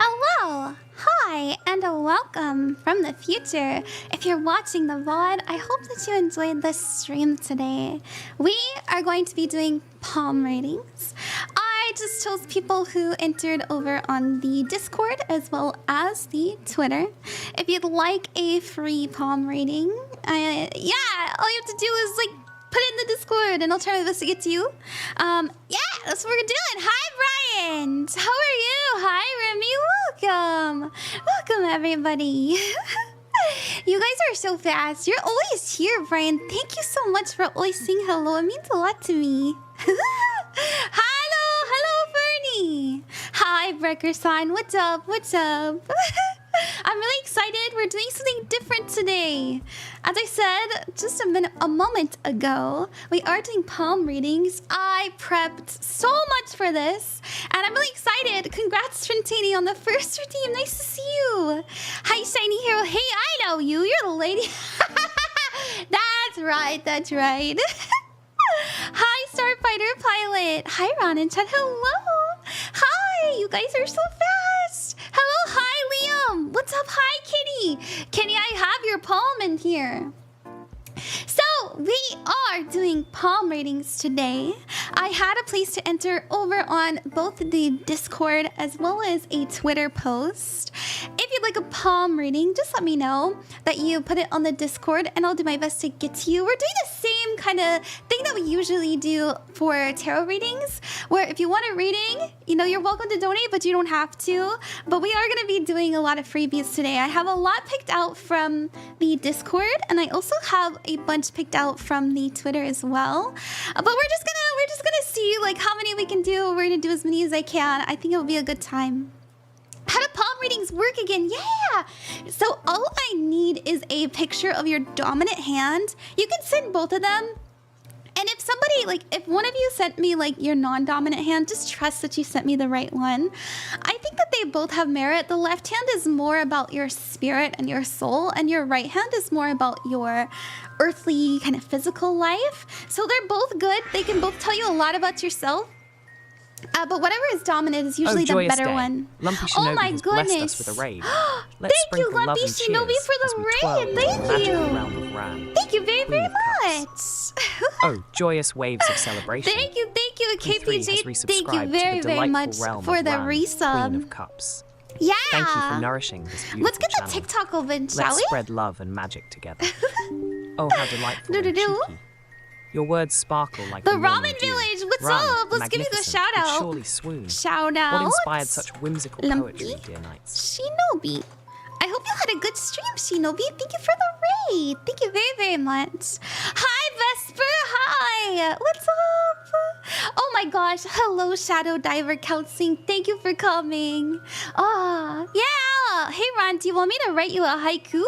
Hello, hi, and a welcome from the future. If you're watching the VOD, I hope that you enjoyed this stream today. We are going to be doing palm readings. I just chose people who entered over on the Discord as well as the Twitter. If you'd like a free palm reading, all you have to do is put it in the Discord and I'll try my best to get to you. Yeah, that's what we're doing. Hi, Brian. How are you? Hi, Remy. Welcome. Welcome, everybody. You guys are so fast. You're always here, Brian. Thank you so much for always saying hello. It means a lot to me. Hello, Bernie. Hi, Breaker Sign. What's up? What's up? I'm really excited. We're doing something different today. As I said just a moment ago, we are doing palm readings. I prepped so much for this, and I'm really excited. Congrats, Trentini, on the first redeem. Nice to see you. Hi, Shiny Hero. Hey, I know you. You're the lady. That's right. That's right. Hi, Starfighter Pilot. Hi, Ron and Chad. Hello. Hi, you guys are so fast. Hello, hi, Liam. What's up? Hi, Kitty. Kenny, I have your palm in here. So, we are doing palm readings today. I had a place to enter over on both the Discord as well as a Twitter post. If you'd like a palm reading, just let me know that you put it on the Discord and I'll do my best to get to you. We're doing the same kind of thing that we usually do for tarot readings, where if you want a reading, you're welcome to donate, but you don't have to. But we are going to be doing a lot of freebies today. I have a lot picked out from the Discord, and I also have a bunch picked out from the Twitter as well. But we're just gonna see how many we can do. We're gonna do as many as I can. I think it'll be a good time. How do palm readings work again? Yeah! So all I need is a picture of your dominant hand. You can send both of them. And if somebody, if one of you sent me, your non-dominant hand, just trust that you sent me the right one. I think that they both have merit. The left hand is more about your spirit and your soul, and your right hand is more about your earthly kind of physical life. So they're both good. They can both tell you a lot about yourself. But whatever is dominant is usually the better one. Lumpy Shinobi oh my has goodness! Blessed us with a raid. Thank you, Lumpy Shinobi, for the raid. Thank you. Thank you very, very much. Oh, joyous waves of celebration. Thank you, KPJ. Thank you very, very much for the resub. Queen of Cups. Yeah. Thank you for nourishing this beautiful Let's get the channel. TikTok open, shall Let's we? spread love and magic together. Oh, how delightful and cheeky. Your words sparkle like the the Ramen Village. What's up? Let's give you a shout out. Surely swoon. Shout out. What inspired such whimsical poetry, dear knights? Shinobi. I hope you had a good stream, Shinobi. Thank you for the raid. Thank you very, very much. Hi, Vesper. Hi. What's up? Oh my gosh. Hello, Shadow Diver Couching. Thank you for coming. Yeah. Hey, Ron, do you want me to write you a haiku?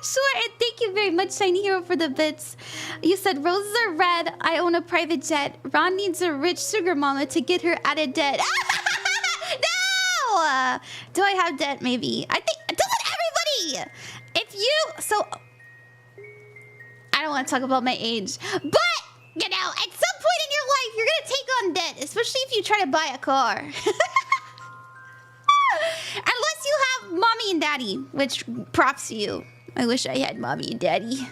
Sure, and thank you very much, Shiny Hero, for the bits. You said roses are red. I own a private jet. Ron needs a rich sugar mama to get her out of debt. No! Do I have debt? Maybe. I think. Doesn't everybody? If you. So. I don't want to talk about my age. But, at some point in your life, you're going to take on debt. Especially if you try to buy a car. Unless you have mommy and daddy. Which, props to you. I wish I had mommy and daddy.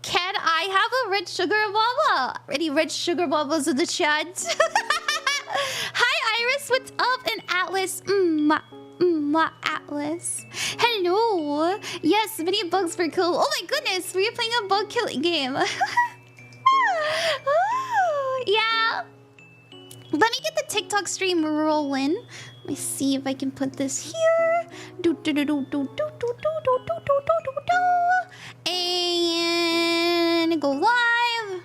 Can I have a rich sugar baba? Any rich sugar babas in the chat? Hi, Iris. What's up? And Atlas. Atlas. Hello. Yes, many bugs were cool. Oh my goodness. Were you playing a bug killing game? Yeah. Let me get the TikTok stream rolling. Let me see if I can put this here. And go live.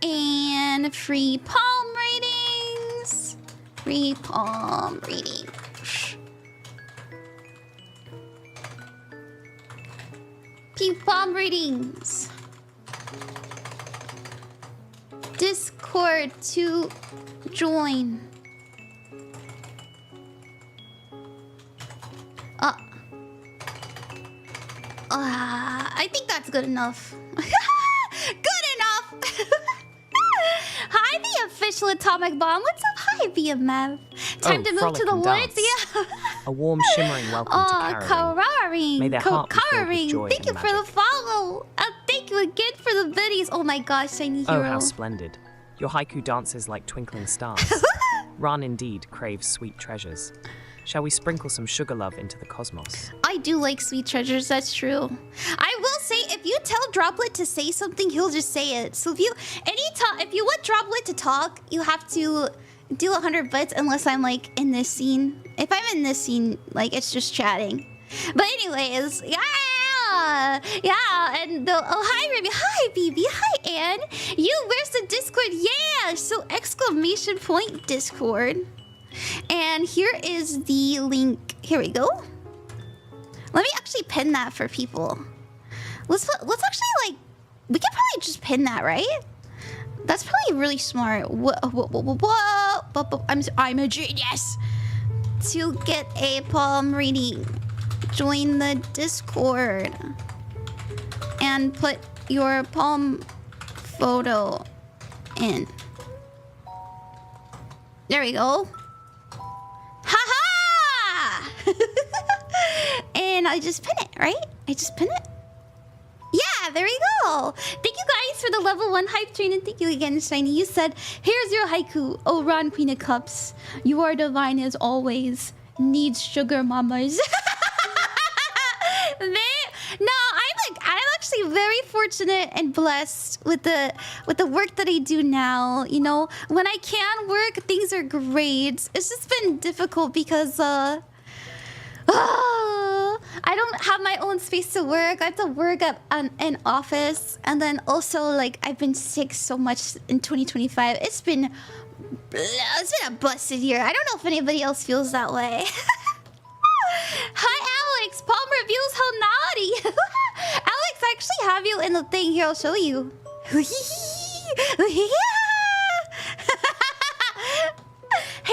And free palm readings. Free palm readings. Palm readings. Discord to join. I think that's good enough. Good enough. Hi, the official atomic bomb. What's up? Hi, BMF. Time to move to the woods. Yeah. A warm, shimmering welcome to caroling. May their heart be filled with joy Thank you and for the magic. follow. Thank you again for the biddies. Oh my gosh, Shiny Hero. Oh, how splendid. Your haiku dances like twinkling stars. Ran indeed craves sweet treasures. Shall we sprinkle some sugar love into the cosmos? I do like sweet treasures, that's true. I will say, if you tell Droplet to say something, he'll just say it. So if you want Droplet to talk, you have to do 100 bits unless I'm like in this scene. If I'm in this scene, like it's just chatting. But anyways, yeah, and oh hi Ruby, hi BB, hi Ann. Where's the Discord? Yeah, so exclamation point Discord. And here is the link. Here we go. Let me actually pin that for people. Let's actually like, we can probably just pin that, right? That's probably really smart. I'm a genius. To get a palm reading, join the Discord and put your palm photo in. There we go. Haha! And I just pin it, right? I just pin it. Yeah, there we go. Thank you guys for the level 1 hype train, and thank you again, Shiny. You said, here's your haiku. Oh, Ron, Queen of Cups. You are divine as always. Needs sugar mamas. I'm actually very fortunate and blessed with the work that I do now. You know, when I can work, things are great. It's just been difficult because I don't have my own space to work. I have to work at an office, and then also like I've been sick so much in 2025. It's been a busted year. I don't know if anybody else feels that way. Hi Alex, palm reviews, how naughty. Alex, I actually have you in the thing here. I'll show you. Hey,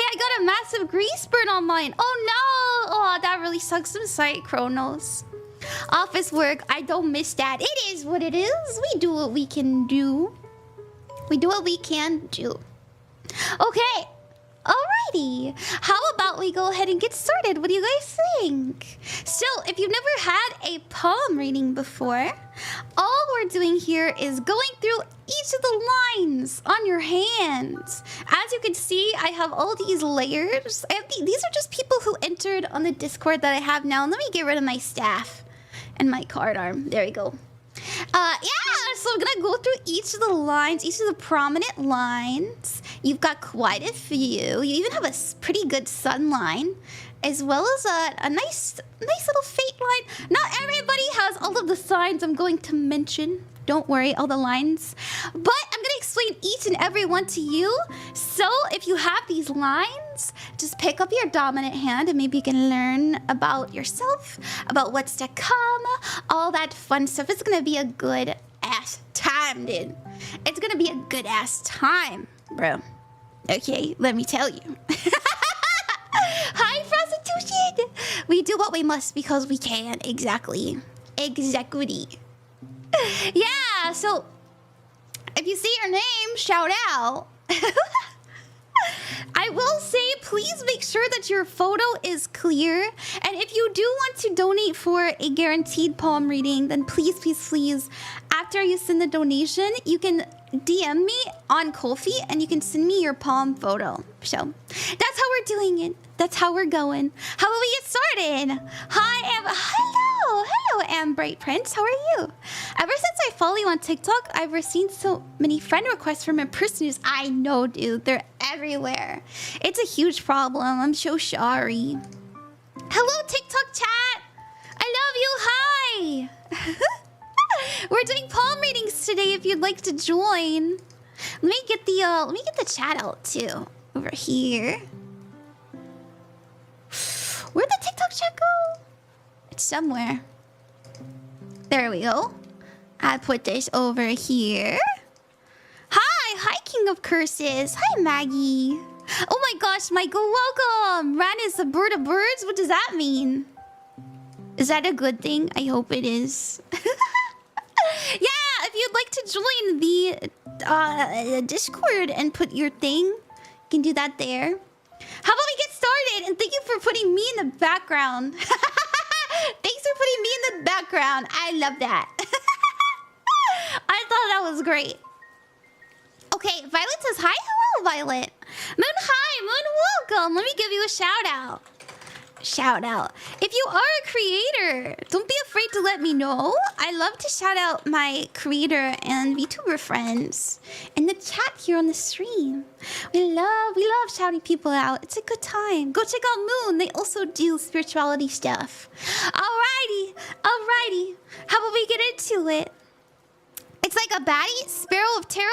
I got a massive grease burn on mine. Oh no! Oh, that really sucks. I'm sorry, Kronos. Office work, I don't miss that. It is what it is. We do what we can do. We do what we can do. Okay. Alrighty. How about we go ahead and get started? What do you guys think? So, if you've never had a palm reading before, all we're doing here is going through each of the lines on your hands. As you can see, I have all these layers. These are just people who entered on the Discord that I have now. Let me get rid of my staff and my card arm. There we go. Yeah, so I'm gonna go through each of the lines, each of the prominent lines. You've got quite a few. You even have a pretty good sun line, as well as a nice little fate line. Not everybody has all of the signs I'm going to mention. Don't worry, all the lines. But I'm gonna explain each and every one to you. So if you have these lines, just pick up your dominant hand and maybe you can learn about yourself, about what's to come, all that fun stuff. It's gonna be a good ass time, dude. It's gonna be a good ass time, bro. Okay, let me tell you. Hi, prostitution! We do what we must because we can. Exactly. Exactly. Yeah, so if you see your name, shout out. I will say, please make sure that your photo is clear. And if you do want to donate for a guaranteed palm reading, then please, please, please, after you send the donation, you can DM me on Ko-fi and you can send me your palm photo. So that's how we're doing it. That's how we're going. How about we get started? Hi, hello, Am Bright Prince. How are you? Ever since I follow you on TikTok, I've received so many friend requests from impersonators. I know, dude. They're everywhere. It's a huge problem. I'm so sorry. Hello, TikTok chat. I love you. Hi. We're doing palm readings today. If you'd like to join, let me get the chat out too. Over here. Where'd the TikTok chat go? It's somewhere. There we go. I put this over here. Hi, King of Curses. Hi, Maggie. Oh my gosh, Michael, welcome. Ran is the bird of birds. What does that mean? Is that a good thing? I hope it is. Yeah, if you'd like to join the Discord and put your thing, you can do that there. How about we get right, and thank you for putting me in the background. Thanks for putting me in the background. I love that. I thought that was great. Okay, Violet says hi. Hello, Violet. Moon, hi. Moon, welcome. Let me give you a shout out. Shout out. If you are a creator, don't be afraid to let me know. I love to shout out my creator and VTuber friends in the chat here on the stream. We love shouting people out. It's a good time. Go check out Moon. They also do spirituality stuff. Alrighty. How about we get into it? It's like a baddie, Sparrow of Tarot.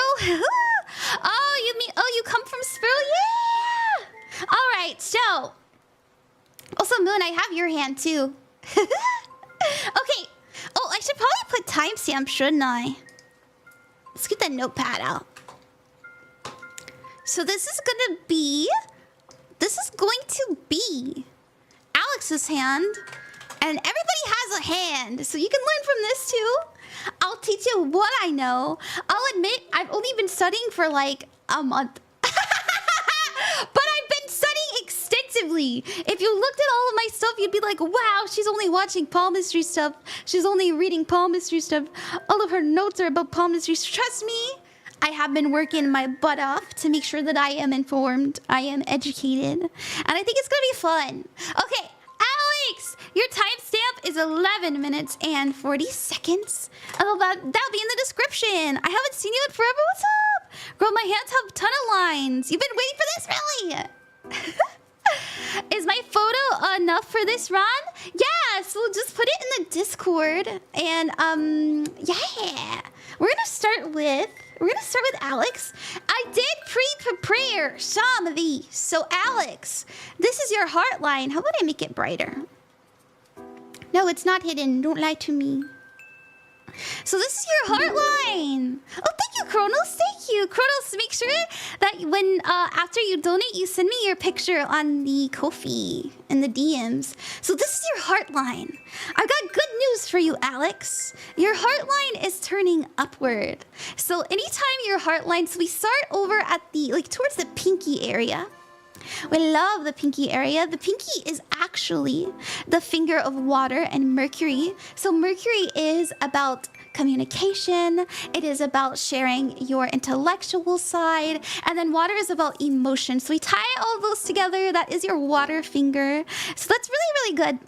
You come from Sparrow? Yeah. All right, so. Also, Moon, I have your hand too. Okay. Oh, I should probably put timestamp, shouldn't I? Let's get that notepad out. So this is going to be Alex's hand. And everybody has a hand, so you can learn from this too. I'll teach you what I know. I'll admit, I've only been studying for like a month. But I've been studying extensively. If you looked at all of my stuff, you'd be like, wow, she's only watching palmistry stuff. She's only reading palmistry stuff. All of her notes are about palmistry. Trust me, I have been working my butt off to make sure that I am informed, I am educated, and I think it's gonna be fun. Okay, Alex, your timestamp is 11 minutes and 40 seconds. That'll be in the description. I haven't seen you in forever. What's up? Girl, my hands have a ton of lines. You've been waiting for this, really? Is my photo enough for this run? Yes, we'll just put it in the Discord. And, yeah. We're gonna start with Alex. I did pre-prepare some of these. So, Alex, this is your heart line. How about I make it brighter? No, it's not hidden. Don't lie to me. So this is your heart line. Oh, thank you, Kronos. Thank you. Kronos, make sure that when after you donate, you send me your picture on the Ko-fi in the DMs. So this is your heart line. I've got good news for you, Alex. Your heart line is turning upward. So anytime your heart line, so we start over at the, towards the pinky area. We love the pinky area. The pinky is actually the finger of water and Mercury. So Mercury is about communication. It is about sharing your intellectual side. And then water is about emotion. So we tie all of those together. That is your water finger. So that's really, really good.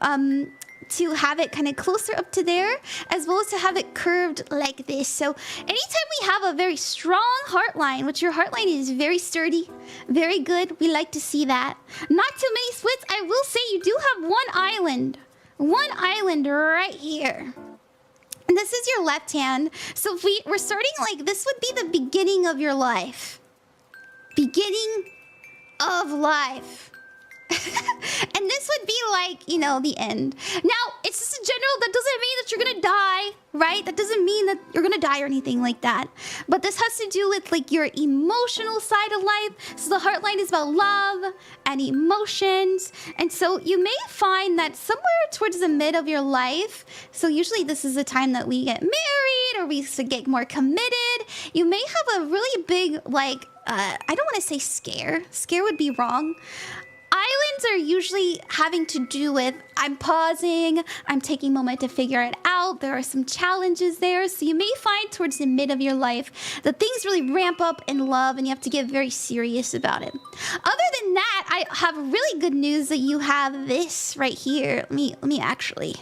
To have it kind of closer up to there, as well as to have it curved like this. So anytime we have a very strong heart line, which your heart line is very sturdy, very good, we like to see that. Not too many splits. I will say you do have one island right here. And this is your left hand. So if we're starting like this would be the beginning of your life. Beginning of life. And this would be like, the end. Now, it's just in general, that doesn't mean that you're gonna die, right? That doesn't mean that you're gonna die or anything like that. But this has to do with like your emotional side of life. So the heart line is about love and emotions. And so you may find that somewhere towards the mid of your life, so usually this is the time that we get married or we get more committed, you may have a really big, I don't want to say scare. Scare would be wrong. Islands are usually having to do with, I'm pausing, I'm taking a moment to figure it out, there are some challenges there, so you may find towards the mid of your life that things really ramp up in love and you have to get very serious about it. Other than that, I have really good news that you have this right here. Let me actually.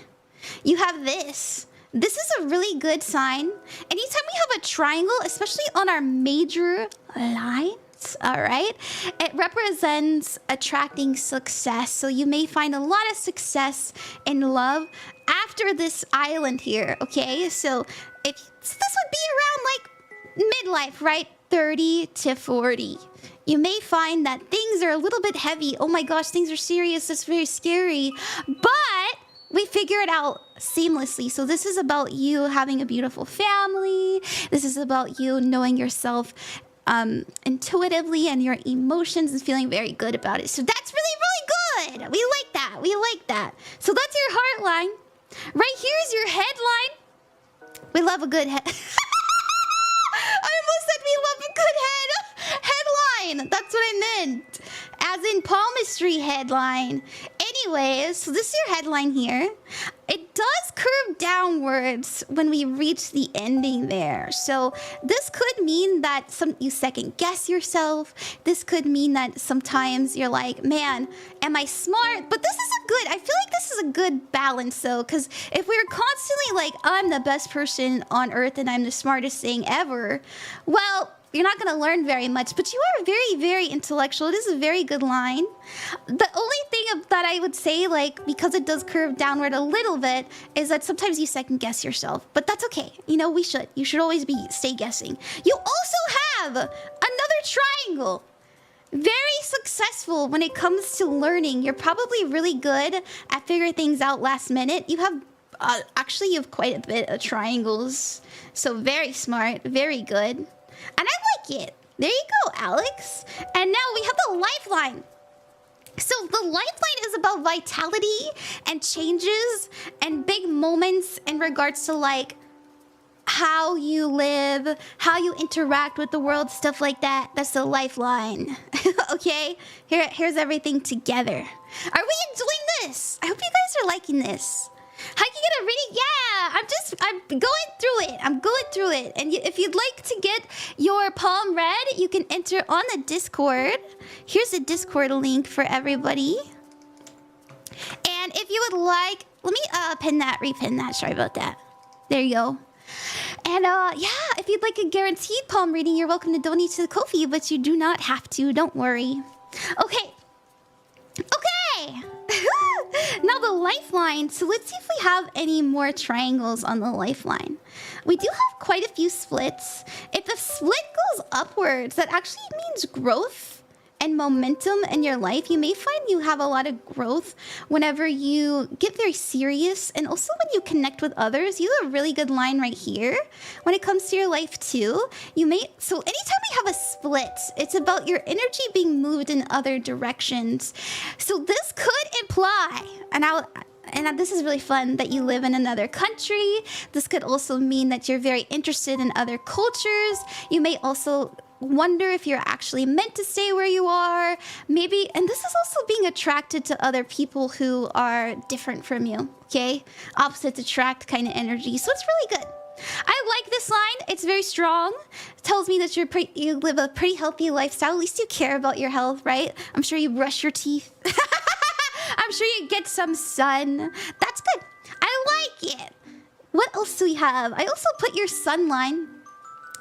You have this. This is a really good sign. Anytime we have a triangle, especially on our major line, all right, it represents attracting success. So you may find a lot of success in love after this island here. Okay, so if this would be around like midlife, right? 30 to 40. You may find that things are a little bit heavy. Oh my gosh, things are serious. That's very scary. But we figure it out seamlessly. So this is about you having a beautiful family. This is about you knowing yourself intuitively and your emotions and feeling very good about it. So that's really, really good. We like that. We like that. So that's your heart line. Right here is your headline. We love a good head. I almost said we love a good headline. headline. That's what I meant. As in palmistry headline. Anyways, so this is your headline here. It does curve downwards when we reach the ending there. So this could mean that you second guess yourself. This could mean that sometimes you're like, man, am I smart? But this is I feel like this is a good balance though, because if we're constantly like, I'm the best person on earth and I'm the smartest thing ever, well, you're not going to learn very much, but you are very, very intellectual. It is a very good line. The only thing that I would say, like, because it does curve downward a little bit, is that sometimes you second guess yourself. But that's okay. You know, you should always stay guessing. You also have another triangle. Very successful when it comes to learning. You're probably really good at figuring things out last minute. You have, actually, you have quite a bit of triangles. So very smart, very good. And I like it. There you go, Alex. And now we have the lifeline. So the lifeline is about vitality and changes and big moments in regards to like how you live, how you interact with the world, stuff like that. That's the lifeline. Okay? Here's everything together. Are we enjoying this? I hope you guys are liking this. How can you get a reading? Yeah, I'm going through it. I'm going through it. And if you'd like to get your palm read, you can enter on the Discord. Here's the Discord link for everybody. And if you would like, let me repin that. Sorry about that. There you go. And yeah, if you'd like a guaranteed palm reading, you're welcome to donate to the Ko-fi, but you do not have to. Don't worry. Okay. Now the lifeline. So let's see if we have any more triangles on the lifeline. We do have quite a few splits. If the split goes upwards, that actually means growth and momentum in your life. You may find you have a lot of growth whenever you get very serious, and also when you connect with others. You have a really good line right here when it comes to your life too. So anytime we have a split, it's about your energy being moved in other directions. So this could imply, and this is really fun, that you live in another country. This could also mean that you're very interested in other cultures. You may also wonder if you're actually meant to stay where you are. Maybe, and this is also being attracted to other people who are different from you, okay? Opposites attract kind of energy. So it's really good. I like this line. It's very strong. It tells me that you live a pretty healthy lifestyle. At least you care about your health, right? I'm sure you brush your teeth. I'm sure you get some sun. That's good. I like it. What else do we have? I also put your sun line.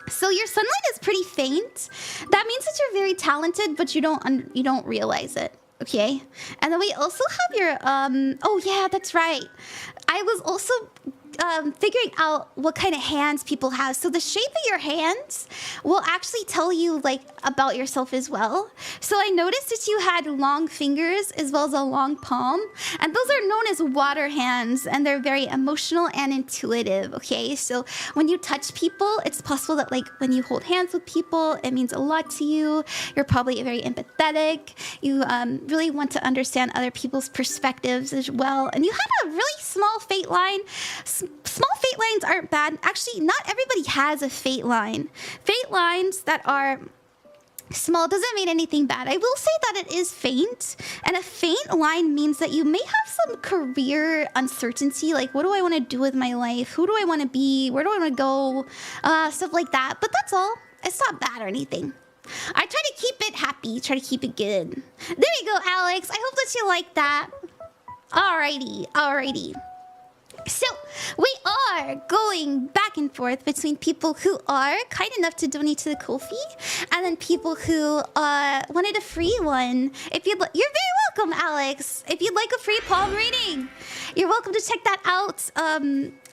So your sunlight is pretty faint. That means that you're very talented, but you don't realize it. Okay. And then we also have your oh yeah, that's right. I was also figuring out what kind of hands people have. So the shape of your hands will actually tell you like about yourself as well. So I noticed that you had long fingers as well as a long palm, and those are known as water hands, and they're very emotional and intuitive. Okay, so when you touch people, it's possible that like when you hold hands with people, it means a lot to you. You're probably very empathetic. You really want to understand other people's perspectives as well. And you had a really small fate line. Small fate lines aren't bad. Actually, not everybody has a fate line. Fate lines that are small doesn't mean anything bad. I will say that it is faint. And a faint line means that you may have some career uncertainty. Like, what do I want to do with my life? Who do I want to be? Where do I want to go? Stuff like that. But that's all. It's not bad or anything. I try to keep it happy. Try to keep it good. There you go, Alex. I hope that you like that. Alrighty. So, we are going back and forth between people who are kind enough to donate to the Ko-fi, and then people who wanted a free one. You're very welcome, Alex. If you'd like a free palm reading, you're welcome to check that out.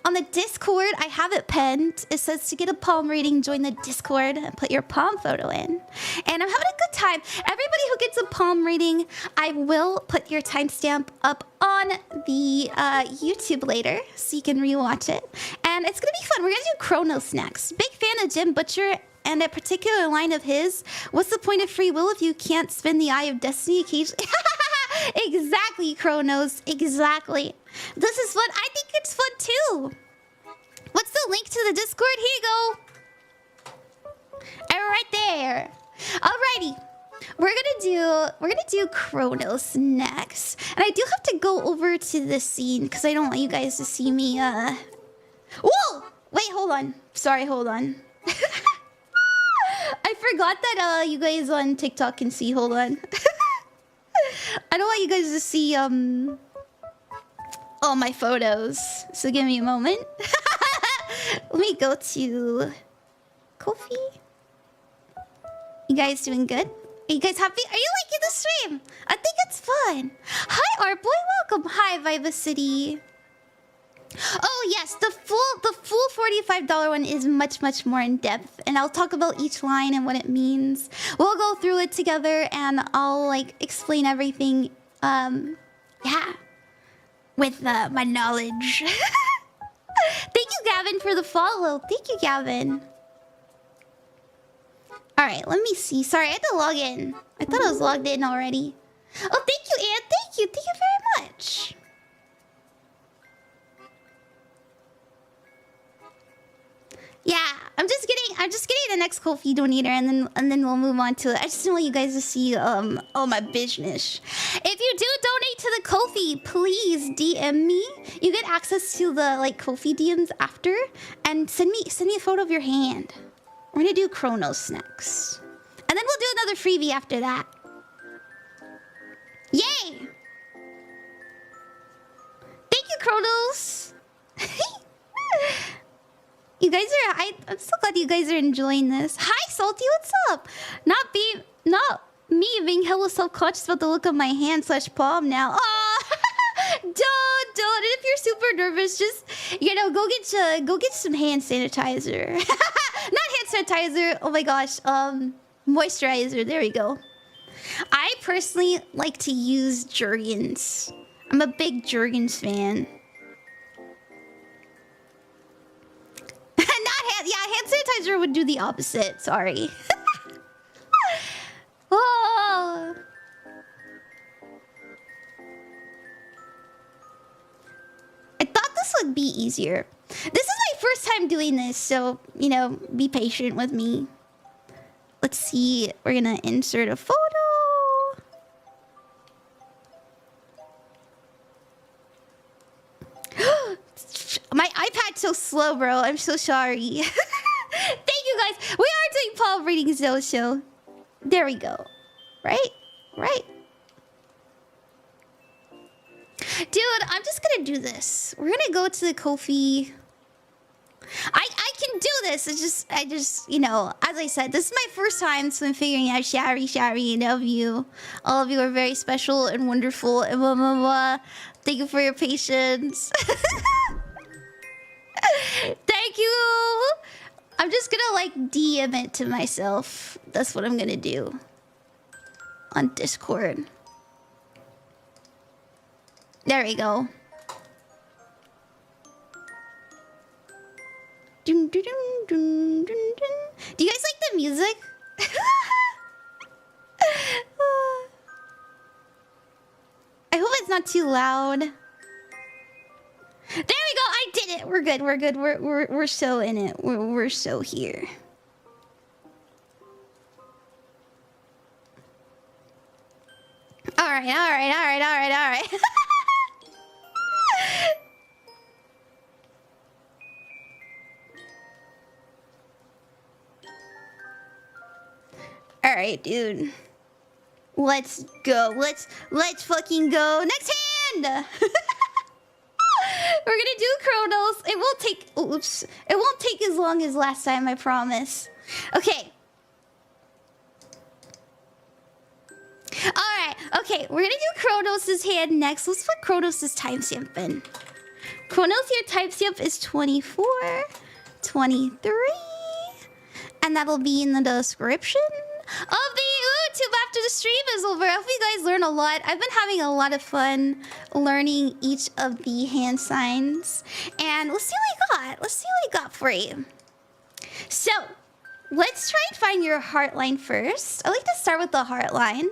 On the Discord, I have it pinned. It says to get a palm reading, join the Discord and put your palm photo in. And I'm having a good time. Everybody who gets a palm reading, I will put your timestamp up on the YouTube later so you can rewatch it. And it's going to be fun. We're going to do Kronos next. Big fan of Jim Butcher and a particular line of his. What's the point of free will if you can't spin the Eye of Destiny occasionally? Exactly, Kronos. Exactly. This is fun. I think it's fun too. What's the link to the Discord? Here you go. And right there. Alrighty. We're gonna do Kronos next. And I do have to go over to this scene because I don't want you guys to see me Whoa! Wait, hold on. Sorry, hold on. I forgot that you guys on TikTok can see. Hold on. I don't want you guys to see all my photos. So give me a moment. Let me go to Kofi. You guys doing good? Are you guys happy? Are you liking the stream? I think it's fun. Hi, Art Boy. Welcome. Hi, Vivacity. Oh yes, the full $45 one is much more in depth, and I'll talk about each line and what it means. We'll go through it together, and I'll like explain everything. Yeah, with my knowledge. Thank you, Gavin, for the follow. Thank you, Gavin. All right, let me see. Sorry, I had to log in. I thought I was logged in already. Oh, thank you, Ann. Thank you very much. Yeah, I'm just getting the next Ko-fi donator, and then we'll move on to it. I just want you guys to see all my business. If you do donate to the Ko-fi, please DM me. You get access to the like Ko-fi DMs after, and send me a photo of your hand. We're gonna do Kronos next, and then we'll do another freebie after that. Yay! Thank you, Kronos. You guys are... I'm so glad you guys are enjoying this. Hi, Salty, what's up? Not me being hella self-conscious about the look of my hand / palm now. Aw! Don't. If you're super nervous, just, you know, go get some hand sanitizer. Not hand sanitizer. Oh my gosh. Moisturizer. There we go. I personally like to use Jergens. I'm a big Jergens fan. Hand sanitizer would do the opposite. Sorry. Oh. I thought this would be easier. This is my first time doing this, so, you know, be patient with me. Let's see. We're gonna insert a photo. My iPad's so slow, bro. I'm so sorry. Thank you, guys. We are doing palm readings, though, so... There we go. Right? Dude, I'm just gonna do this. We're gonna go to the Ko-fi. I can do this. I just, you know, as I said, this is my first time, so I'm figuring out Shari, and all of you. All of you are very special and wonderful and blah, blah, blah. Thank you for your patience. Thank you. I'm just gonna like DM it to myself. That's what I'm gonna do on Discord. There we go. Dun, dun, dun, dun, dun, dun. Do you guys like the music? I hope it's not too loud. There we go. I did it. We're good. We're so in it. We're so here. All right. All right, dude. Let's go. Let's fucking go. Next hand. We're gonna do Kronos. It won't take... Oops. It won't take as long as last time, I promise. Okay. Alright. Okay, we're gonna do Kronos' hand next. Let's put Kronos' timestamp in. Kronos, your timestamp is 24, 23. And that'll be in the description of the YouTube after the stream is over. I hope you guys learn a lot. I've been having a lot of fun learning each of the hand signs. And let's see what we got. Let's see what we got for you. So, let's try and find your heart line first. I like to start with the heart line.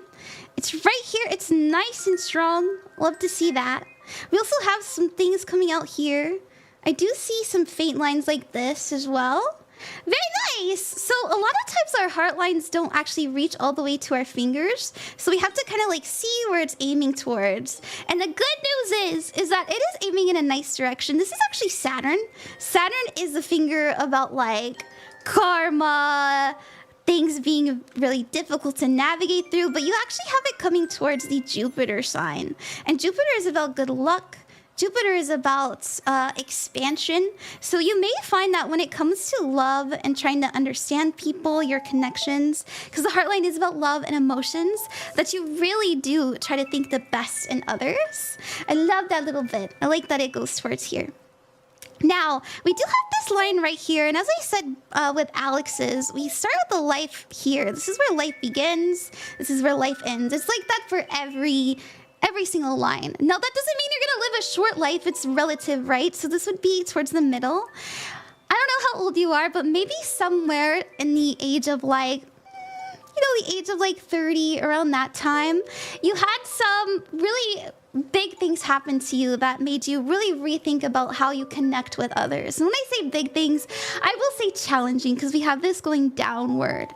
It's right here. It's nice and strong. Love to see that. We also have some things coming out here. I do see some faint lines like this as well. Very nice. So a lot of times our heart lines don't actually reach all the way to our fingers. So we have to kind of like see where it's aiming towards. And the good news is that it is aiming in a nice direction. This is actually Saturn. Saturn is the finger about like karma, things being really difficult to navigate through, but you actually have it coming towards the Jupiter sign. And Jupiter is about good luck. Jupiter is about expansion. So you may find that when it comes to love and trying to understand people, your connections, because the heartline is about love and emotions, that you really do try to think the best in others. I love that little bit. I like that it goes towards here. Now, we do have this line right here, and as I said with Alex's, we start with the life here. This is where life begins. This is where life ends. It's like that for every single line. Now, that doesn't mean you're gonna live a short life. It's relative, right? So this would be towards the middle. I don't know how old you are, but maybe somewhere in the age of like, the age of like 30, around that time, you had some really big things happen to you that made you really rethink about how you connect with others. And when I say big things, I will say challenging, because we have this going downward.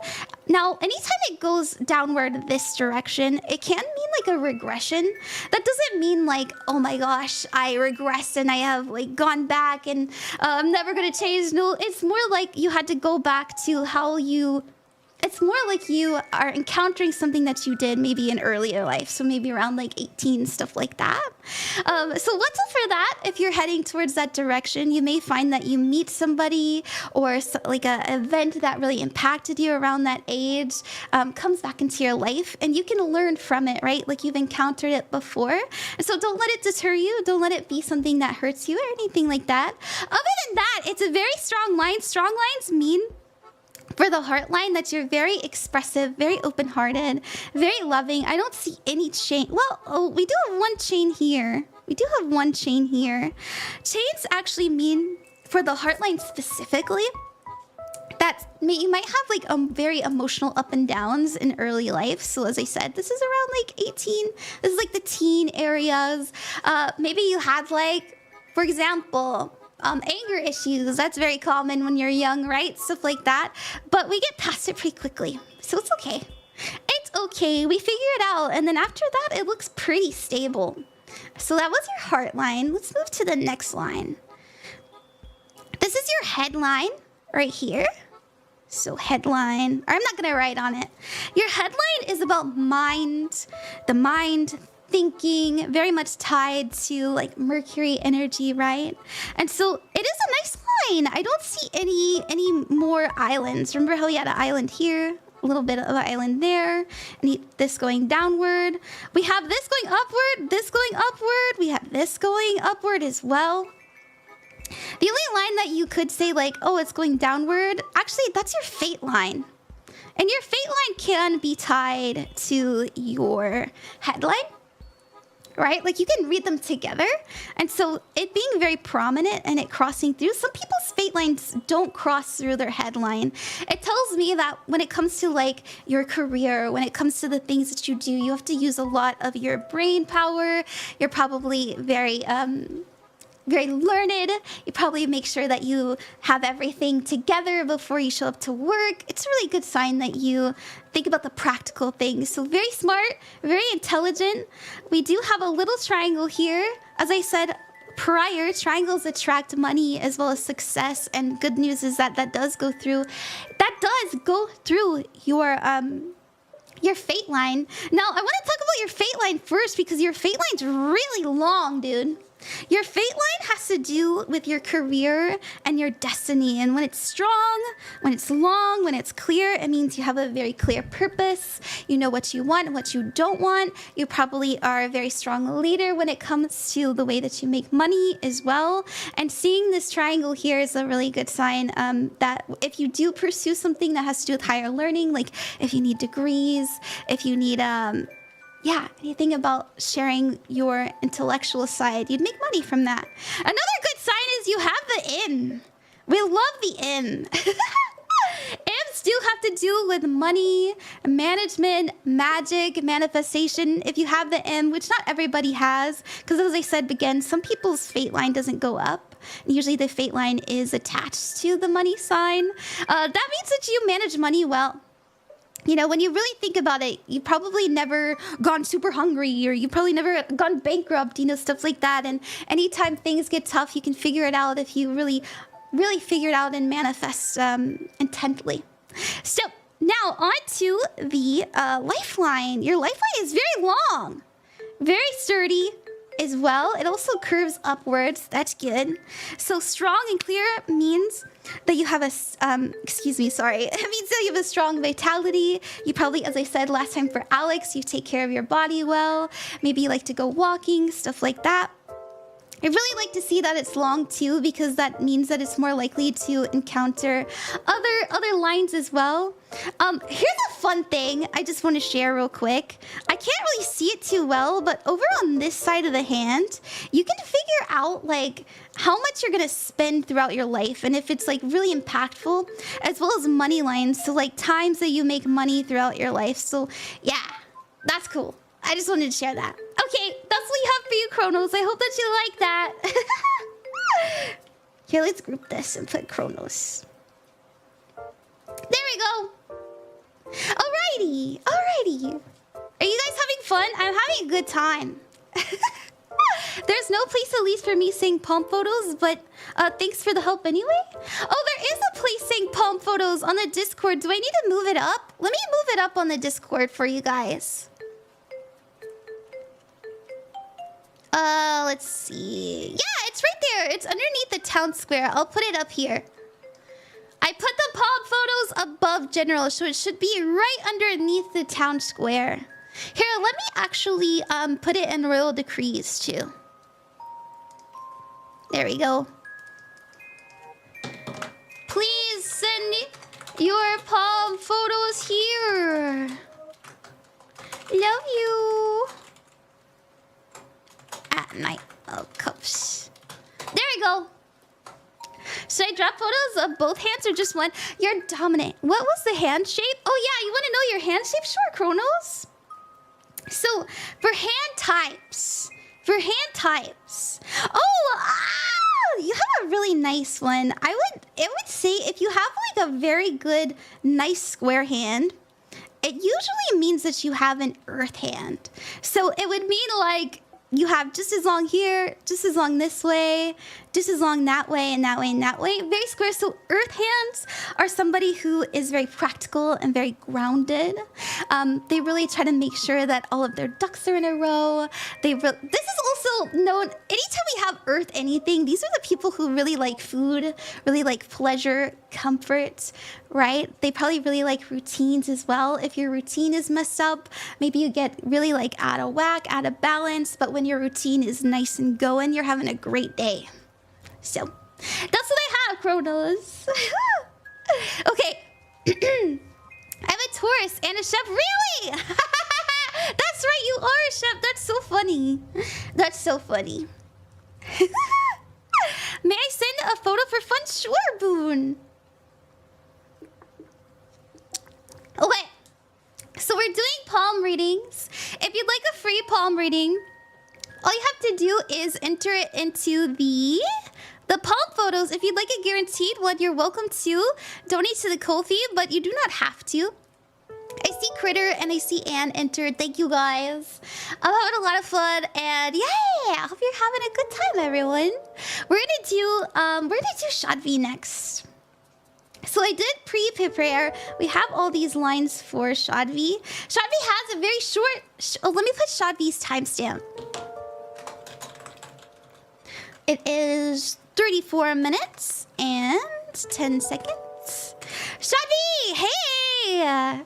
Now, anytime it goes downward this direction, it can mean like a regression. That doesn't mean like, oh my gosh, I regressed and I have like gone back and I'm never gonna change. No, it's more like you had to go back to how you... It's more like you are encountering something that you did maybe in earlier life. So maybe around like 18, stuff like that. So watch out for that. If you're heading towards that direction, you may find that you meet somebody or like an event that really impacted you around that age comes back into your life, and you can learn from it, right? Like you've encountered it before. And so don't let it deter you. Don't let it be something that hurts you or anything like that. Other than that, it's a very strong line. Strong lines mean, for the heart line, that you're very expressive, very open-hearted, very loving. I don't see any chain. Well, oh, we do have one chain here. We do have one chain here. Chains actually mean, for the heart line specifically, that you might have like very emotional up and downs in early life. So as I said, this is around like 18. This is like the teen areas. Maybe you had like, for example, anger issues. That's very common when you're young, right? Stuff like that. But we get past it pretty quickly. So it's okay. It's okay. We figure it out. And then after that, it looks pretty stable. So that was your heart line. Let's move to the next line. This is your headline right here. So headline, or I'm not going to write on it. Your headline is about mind, the mind, thinking, very much tied to like Mercury energy, right? And so it is a nice line. I don't see any more islands. Remember how we had an island here, a little bit of an island there, and this going downward. We have this going upward, this going upward. We have this going upward as well. The only line that you could say like, oh, it's going downward, actually that's your fate line. And your fate line can be tied to your headline, right? Like you can read them together. And so it being very prominent and it crossing through, some people's fate lines don't cross through their headline. It tells me that when it comes to like your career, when it comes to the things that you do, you have to use a lot of your brain power. You're probably very learned. You probably make sure that you have everything together before you show up to work. It's a really good sign that you think about the practical things. So very smart, very intelligent. We do have a little triangle here. As I said prior, triangles attract money as well as success. And good news is that that does go through your fate line. Now, I want to talk about your fate line first because your fate line's really long, dude. Your fate line has to do with your career and your destiny. And when it's strong, when it's long, when it's clear, it means you have a very clear purpose. You know what you want and what you don't want. You probably are a very strong leader when it comes to the way that you make money as well. And seeing this triangle here is a really good sign that if you do pursue something that has to do with higher learning, like if you need degrees, if you need anything about sharing your intellectual side, you'd make money from that. Another good sign is you have the in. We love the in. Imps do have to do with money, management, magic, manifestation. If you have the M, which not everybody has, because as I said again, some people's fate line doesn't go up. Usually the fate line is attached to the money sign. That means that you manage money well. You know, when you really think about it, you've probably never gone super hungry, or you've probably never gone bankrupt, you know, stuff like that. And anytime things get tough, you can figure it out if you really figure it out and manifest intently. So now on to the lifeline. Your lifeline is very long, very sturdy as well. It also curves upwards. That's good. So strong and clear means that you have a, excuse me, sorry. It means that you have a strong vitality. You probably, as I said last time for Alex, you take care of your body well. Maybe you like to go walking, stuff like that. I really like to see that it's long too, because that means that it's more likely to encounter other lines as well. Here's a fun thing I just want to share real quick. I can't really see it too well, but over on this side of the hand, you can figure out like how much you're gonna spend throughout your life, and if it's like really impactful, as well as money lines, so like times that you make money throughout your life. So yeah, that's cool. I just wanted to share that. Okay, that's what we have for you, Kronos. I hope that you like that. Here, let's group this and put Kronos. There we go. Alrighty, alrighty. Are you guys having fun? I'm having a good time. There's no place at least for me saying palm photos, but thanks for the help anyway. Oh, there is a place saying palm photos on the Discord. Do I need to move it up? Let me move it up on the Discord for you guys. Let's see. Yeah, it's right there. It's underneath the town square. I'll put it up here. I put the palm photos above general, so it should be right underneath the town square. Here, let me actually put it in royal decrees too. There we go. Please send your palm photos here. Love you. At night. Oh, cups. There we go. Should I drop photos of both hands or just one? You're dominant. What was the hand shape? Oh yeah, you want to know your hand shape? Sure, Kronos. So for hand types, you have a really nice one. It would say if you have like a very good, nice square hand, it usually means that you have an earth hand. So it would mean like you have just as long here, just as long this way, just as long that way, and that way, and that way. Very square. So earth hands are somebody who is very practical and very grounded. They really try to make sure that all of their ducks are in a row. This is also known, anytime we have earth anything, these are the people who really like food, really like pleasure, comfort, right? They probably really like routines as well. If your routine is messed up, maybe you get really like out of whack, out of balance, but when your routine is nice and going, you're having a great day. So, that's what I have, Kronos. Okay. I have a Taurus and a chef. Really? That's right, you are a chef. That's so funny. That's so funny. May I send a photo for fun? Sure, Boone. Okay. So we're doing palm readings. If you'd like a free palm reading, all you have to do is enter it into the palm photos. If you'd like a guaranteed one, you're welcome to donate to the Ko-fi, but you do not have to. I see Critter and I see Anne entered. Thank you guys. I'm having a lot of fun, and yay! I hope you're having a good time, everyone. We're gonna do Shadvi next. So I did pre-prepare. We have all these lines for Shadvi. Shadvi has a very short. Oh, let me put Shadvi's timestamp. It is 34 minutes and 10 seconds. Shadvi, hey! Yeah,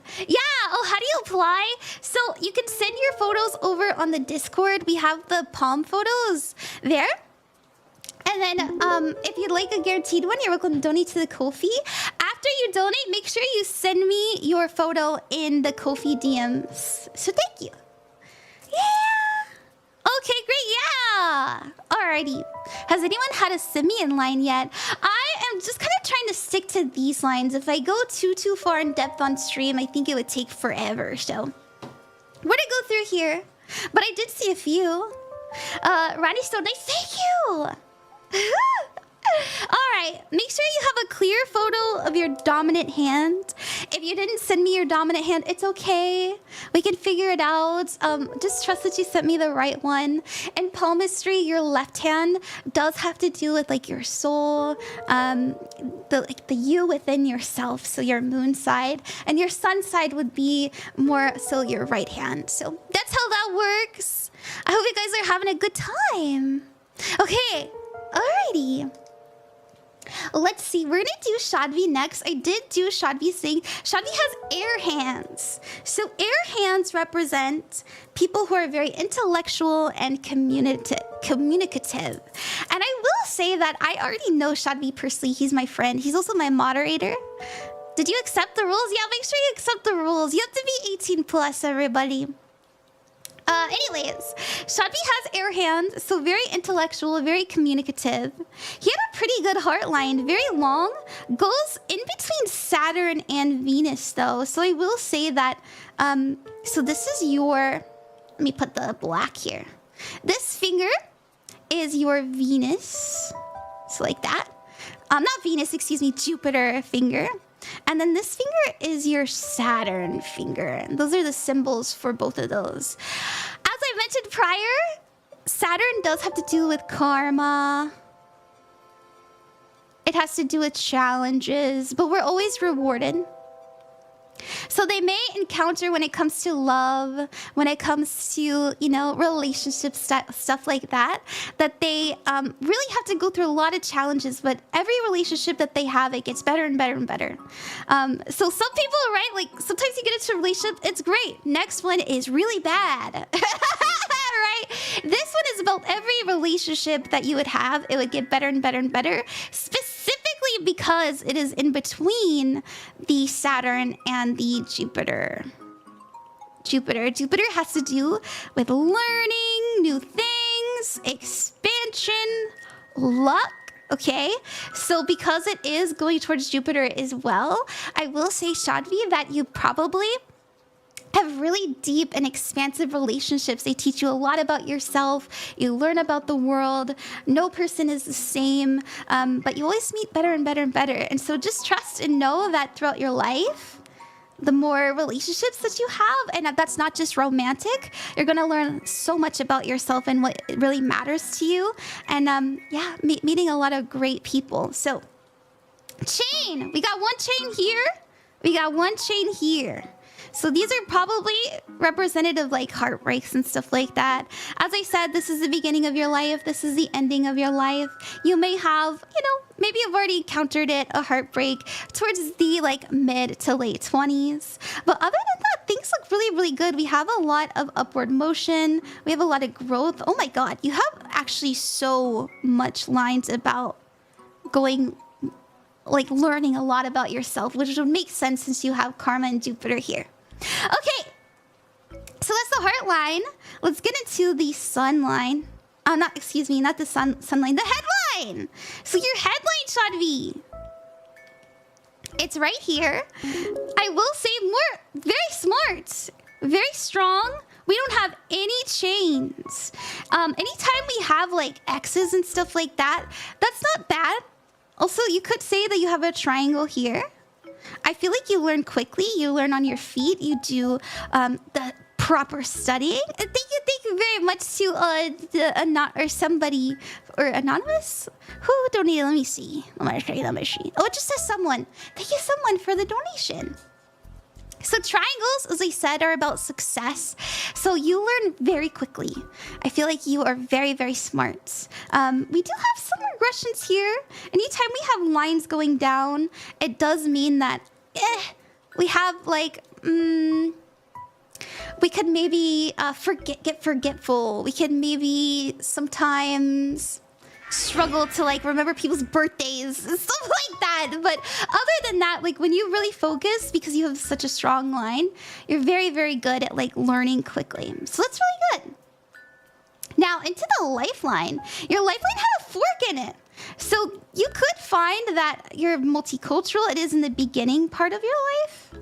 oh, how do you apply? So you can send your photos over on the Discord. We have the palm photos there. And then if you'd like a guaranteed one, you're welcome to donate to the Ko-fi. After you donate, make sure you send me your photo in the Ko-fi DMs. So thank you. Yeah! Okay, great, yeah! Alrighty. Has anyone had a simian line yet? I am just kind of trying to stick to these lines. If I go too far in depth on stream, I think it would take forever, so. Where'd I go through here? But I did see a few. Ronnie's so nice, thank you! Alright, make sure you have a clear photo of your dominant hand. If you didn't send me your dominant hand, it's okay. We can figure it out. Just trust that you sent me the right one. In palmistry, your left hand does have to do with like your soul, the you within yourself, so your moon side. And your sun side would be more so your right hand. So that's how that works. I hope you guys are having a good time. Okay, alrighty. Let's see, we're gonna do Shadvi next. I did do Shadvi's thing. Shadvi has air hands. So air hands represent people who are very intellectual and communicative. And I will say that I already know Shadvi personally. He's my friend. He's also my moderator. Did you accept the rules? Yeah, make sure you accept the rules. You have to be 18 plus, everybody. Anyways, Shadvi has air hands, so very intellectual, very communicative. He had a pretty good heart line, very long, goes in between Saturn and Venus though. So I will say that, so this is your, let me put the black here. This finger is your Venus, so like that. Not Venus, excuse me, Jupiter finger. And then this finger is your Saturn finger. Those are the symbols for both of those. As I mentioned prior, Saturn does have to do with karma. It has to do with challenges, but we're always rewarded. So they may encounter when it comes to love, when it comes to, you know, relationships, stuff like that, that they really have to go through a lot of challenges, but every relationship that they have, it gets better and better and better. So some people, right, like sometimes you get into a relationship, it's great. Next one is really bad. Right? This one is about every relationship that you would have, it would get better and better and better, specifically because it is in between the Saturn and the Jupiter. Jupiter has to do with learning new things, expansion, luck. Okay, so because it is going towards Jupiter as well, I will say, Shadvi, that you probably have really deep and expansive relationships. They teach you a lot about yourself. You learn about the world. No person is the same, but you always meet better and better and better. And so just trust and know that throughout your life, the more relationships that you have, and that's not just romantic, you're gonna learn so much about yourself and what really matters to you. And yeah, meeting a lot of great people. So chain, we got one chain here. We got one chain here. So these are probably representative like heartbreaks and stuff like that. As I said, this is the beginning of your life. This is the ending of your life. You may have, you know, maybe you've already encountered it, a heartbreak towards the like mid to late 20s. But other than that, things look really, really good. We have a lot of upward motion. We have a lot of growth. Oh my God, you have actually so much lines about going, like learning a lot about yourself, which would make sense since you have Karma and Jupiter here. Okay, so that's the heart line. Let's get into the sun line. Not the sun line, the headline. So your headline, Shadvi, it's right here. I will say more, very smart, very strong. We don't have any chains. Anytime we have like X's and stuff like that, that's not bad. Also, you could say that you have a triangle here. I feel like you learn quickly. You learn on your feet. You do the proper studying. Thank you very much to somebody or anonymous who donated. Let me see. Let me see. Oh, it just says someone. Thank you, someone, for the donation. So triangles, as I said, are about success. So you learn very quickly. I feel like you are very, very smart. We do have some regressions here. Anytime we have lines going down, it does mean that we have like, we could maybe get forgetful. We could maybe sometimes struggle to like remember people's birthdays and stuff like that. But other than that, like when you really focus, because you have such a strong line, you're very, very good at like learning quickly. So that's really good. Now into the lifeline. Your lifeline had a fork in it. So you could find that you're multicultural. It is in the beginning part of your life.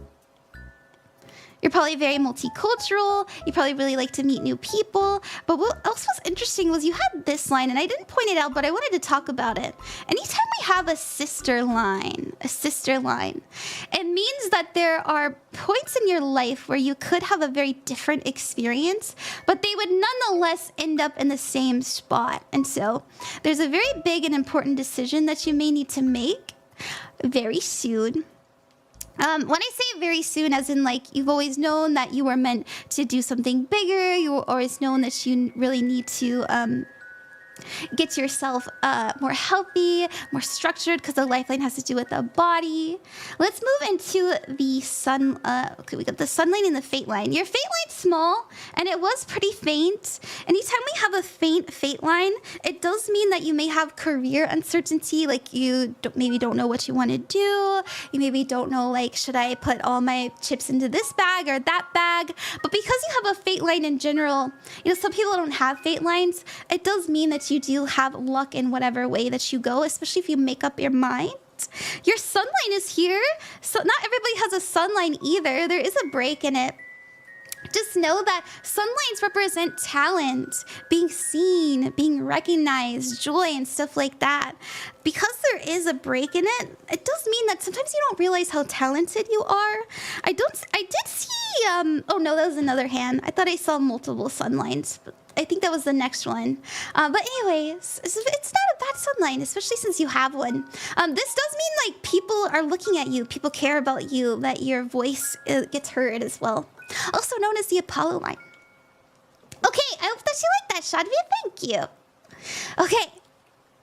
You're probably very multicultural. You probably really like to meet new people. But what else was interesting was you had this line, and I didn't point it out, but I wanted to talk about it. Anytime we have a sister line, it means that there are points in your life where you could have a very different experience, but they would nonetheless end up in the same spot. And so there's a very big and important decision that you may need to make very soon. When I say very soon, as in like you've always known that you were meant to do something bigger, you've always known that you really need to get yourself more healthy, more structured, because the lifeline has to do with the body. Let's move into the sun. Okay, we got the sun line and the fate line. Your fate line's small, and it was pretty faint. Anytime we have a faint fate line, it does mean that you may have career uncertainty, like you maybe don't know what you want to do. You maybe don't know, like, should I put all my chips into this bag or that bag? But because you have a fate line in general, you know, some people don't have fate lines. It does mean that you do have luck in whatever way that you go, especially if you make up your mind. Your sun line is here, so not everybody has a sun line either. There is a break in it. Just know that sun lines represent talent, being seen, being recognized, joy, and stuff like that. Because there is a break in it, it does mean that sometimes you don't realize how talented you are. I did see, oh no, that was another hand. I thought I saw multiple sun lines, but I think that was the next one. But anyways, it's not a bad sun line, especially since you have one. This does mean like people are looking at you, people care about you, that your voice gets heard as well. Also known as the Apollo line. Okay, I hope that you like that, Shadvi. Thank you. Okay.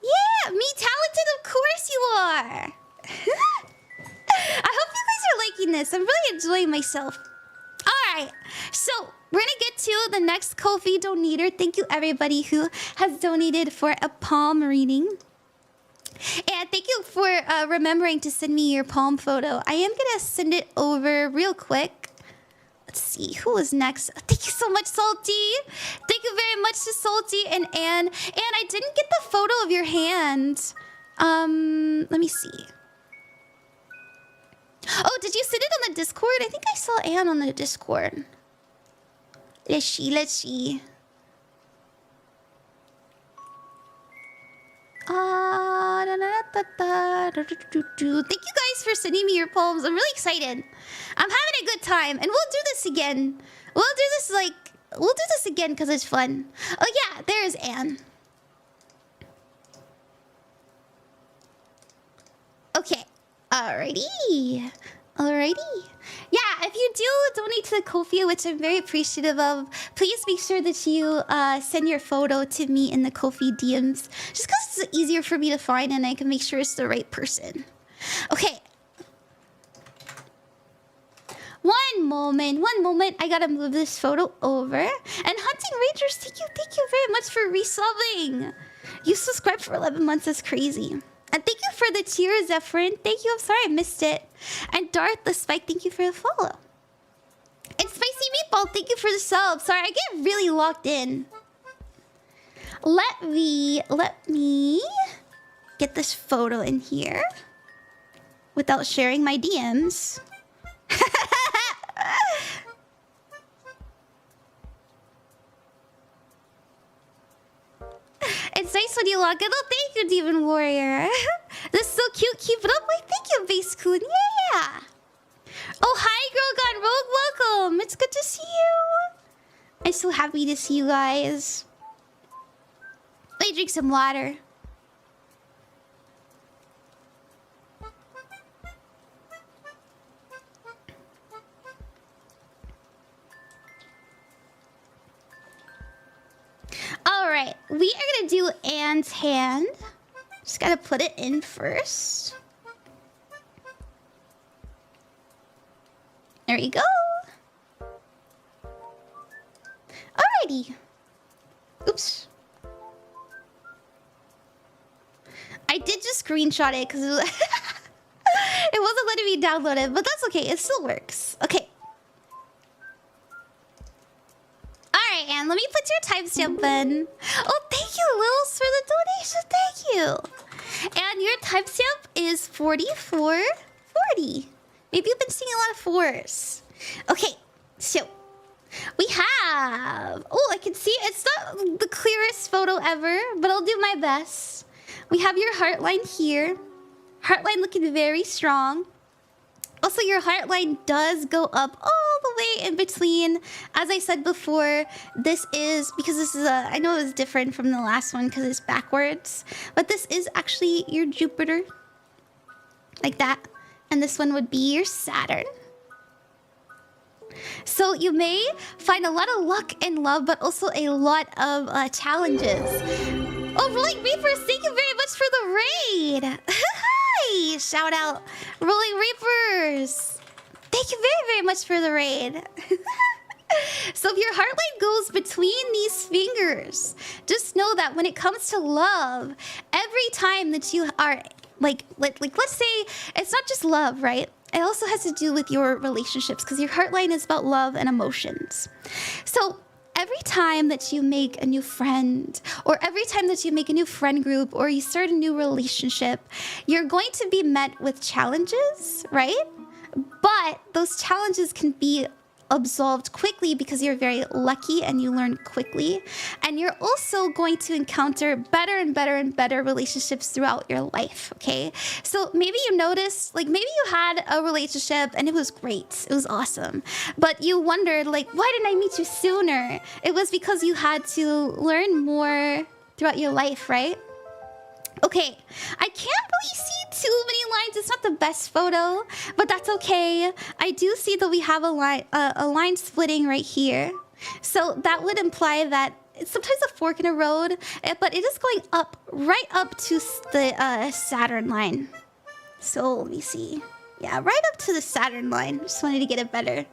Yeah, me talented, of course you are. I hope you guys are liking this. I'm really enjoying myself. All right, so we're gonna get to the next Ko-fi donator. Thank you everybody who has donated for a palm reading. And thank you for remembering to send me your palm photo. I am gonna send it over real quick. Let's see, who is next? Thank you so much, Salty. Thank you very much to Salty and Anne. And I didn't get the photo of your hand. Let me see. Oh, did you send it on the Discord? I think I saw Anne on the Discord. Let's see. Thank you guys for sending me your poems. I'm really excited. I'm having a good time, and we'll do this again. We'll do this again because it's fun. Oh yeah, there's Anne. Okay. Alrighty. Yeah, if you do donate to the Ko-fi, which I'm very appreciative of, please make sure that you send your photo to me in the Ko-fi DMs. Just because it's easier for me to find and I can make sure it's the right person. Okay. One moment. I gotta move this photo over. And Hunting Rangers, thank you very much for resubbing. You subscribed for 11 months, that's crazy. And thank you for the cheers, Zephyrin. Thank you, I'm sorry I missed it. And Darth the Spike, thank you for the follow. And Spicy Meatball, thank you for the sub. Sorry, I get really locked in. Let me get this photo in here without sharing my DMs. It's nice when you log in. Oh, thank you, Demon Warrior. This is so cute. Keep it up. Why, thank you, Base Coon. Yeah. Oh, hi, Girl Gone Rogue. Welcome. It's good to see you. I'm so happy to see you guys. Let me drink some water. Alright, we are gonna do Anne's hand. Just gotta put it in first. There we go. Alrighty. Oops. I did just screenshot it because it wasn't letting me download it, but that's okay. It still works. Okay. Alright, Anne, let me put your timestamp in. Oh, thank you, Lils, for the donation. Thank you. And your timestamp is 4440. Maybe you've been seeing a lot of fours. Okay, So we have, oh, I can see it's not the clearest photo ever, but I'll do my best. We have your heartline here. Heartline looking very strong. Also, your heartline does go up all the way in between. As I said before, this is, because this is I know it was different from the last one because it's backwards, but this is actually your Jupiter. Like that. And this one would be your Saturn. So you may find a lot of luck in love, but also a lot of challenges. Oh, Rolling Reapers, thank you very much for the raid. Hi, shout out, Rolling Reapers. Thank you very, very much for the raid. So if your heartline goes between these fingers, just know that when it comes to love, every time that you are like let's say it's not just love, right? It also has to do with your relationships because your heartline is about love and emotions. So every time that you make a new friend, or every time that you make a new friend group, or you start a new relationship, you're going to be met with challenges, right? But those challenges can be absolved quickly because you're very lucky and you learn quickly. And you're also going to encounter better and better and better relationships throughout your life, okay? So maybe you noticed, like maybe you had a relationship and it was great, it was awesome, but you wondered like, why didn't I meet you sooner? It was because you had to learn more throughout your life, right? Okay, I can't really see too many lines. It's not the best photo, but that's okay. I do see that we have a line splitting right here. So that would imply that it's sometimes a fork in a road, but it is going up, right up to the Saturn line. So let me see. Yeah, right up to the Saturn line. Just wanted to get it better.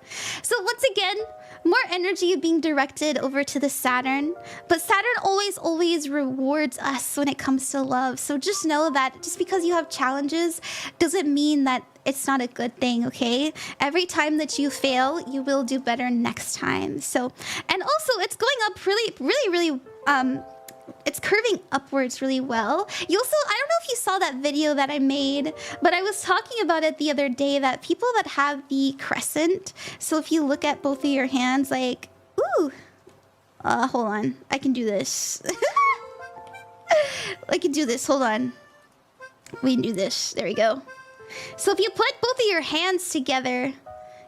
So once again, more energy being directed over to the Saturn. But Saturn always rewards us when it comes to love. So just know that just because you have challenges doesn't mean that it's not a good thing, okay? Every time that you fail, you will do better next time. So, and also it's going up really, it's curving upwards really well. You also, I don't know if you saw that video that I made, but I was talking about it the other day that people that have the crescent, so if you look at both of your hands like, ooh, hold on, I can do this. I can do this, hold on. We can do this, there we go. So if you put both of your hands together,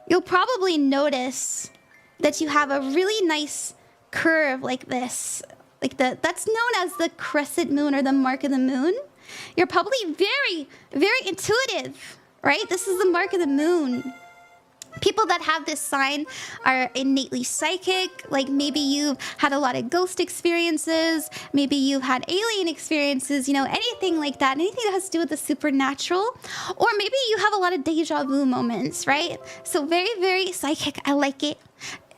you'll probably notice that you have a really nice curve like this. Like that's known as the crescent moon or the mark of the moon. You're probably very, very intuitive, right? This is the mark of the moon. People that have this sign are innately psychic. Like maybe you've had a lot of ghost experiences. Maybe you've had alien experiences, you know, anything like that. Anything that has to do with the supernatural. Or maybe you have a lot of deja vu moments, right? So very, very psychic. I like it.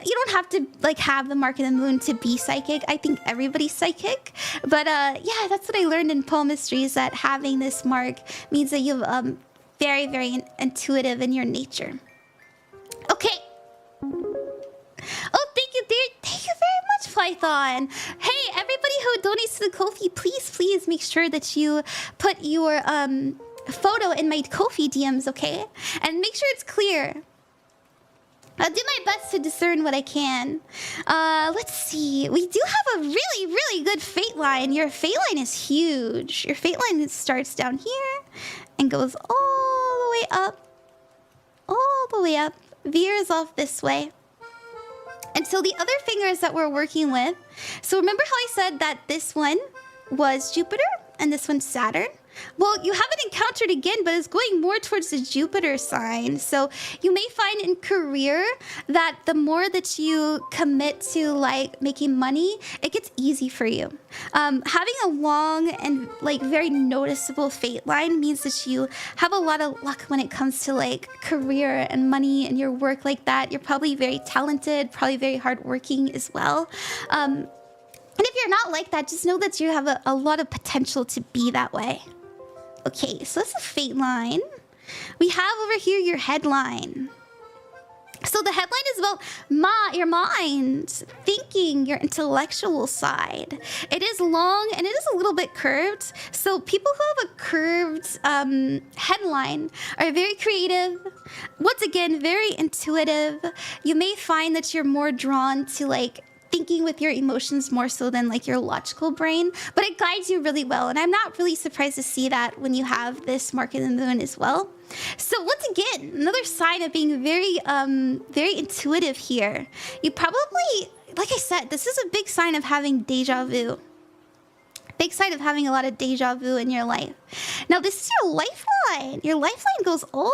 You don't have to like have the mark of the moon to be psychic. I think everybody's psychic. But yeah, that's what I learned in palmistry, is that having this mark means that you're very, very intuitive in your nature. Okay. Oh, thank you, dear. Thank you very much, Python. Hey, everybody who donates to the Ko-fi, please make sure that you put your photo in my Ko-fi DMs, okay? And make sure it's clear. I'll do my best to discern what I can. Let's see. We do have a really, really good fate line. Your fate line is huge. Your fate line starts down here and goes all the way up. All the way up. Veers off this way. And so the other fingers that we're working with. So remember how I said that this one was Jupiter and this one's Saturn? Well, you haven't encountered again, but it's going more towards the Jupiter sign. So you may find in career that the more that you commit to like making money, it gets easy for you. Having a long and like very noticeable fate line means that you have a lot of luck when it comes to like career and money and your work like that. You're probably very talented, probably very hardworking as well. And if you're not like that, just know that you have a lot of potential to be that way. Okay, so that's a fate line. We have over here your headline. So the headline is about your mind, thinking, your intellectual side. It is long and it is a little bit curved. So people who have a curved headline are very creative. Once again, very intuitive. You may find that you're more drawn to like thinking with your emotions more so than like your logical brain, but it guides you really well. And I'm not really surprised to see that when you have this mark in the moon as well. So once again, another sign of being very, very intuitive here. You probably, like I said, this is a big sign of having deja vu. Big sign of having a lot of deja vu in your life. Now this is your lifeline. Your lifeline goes all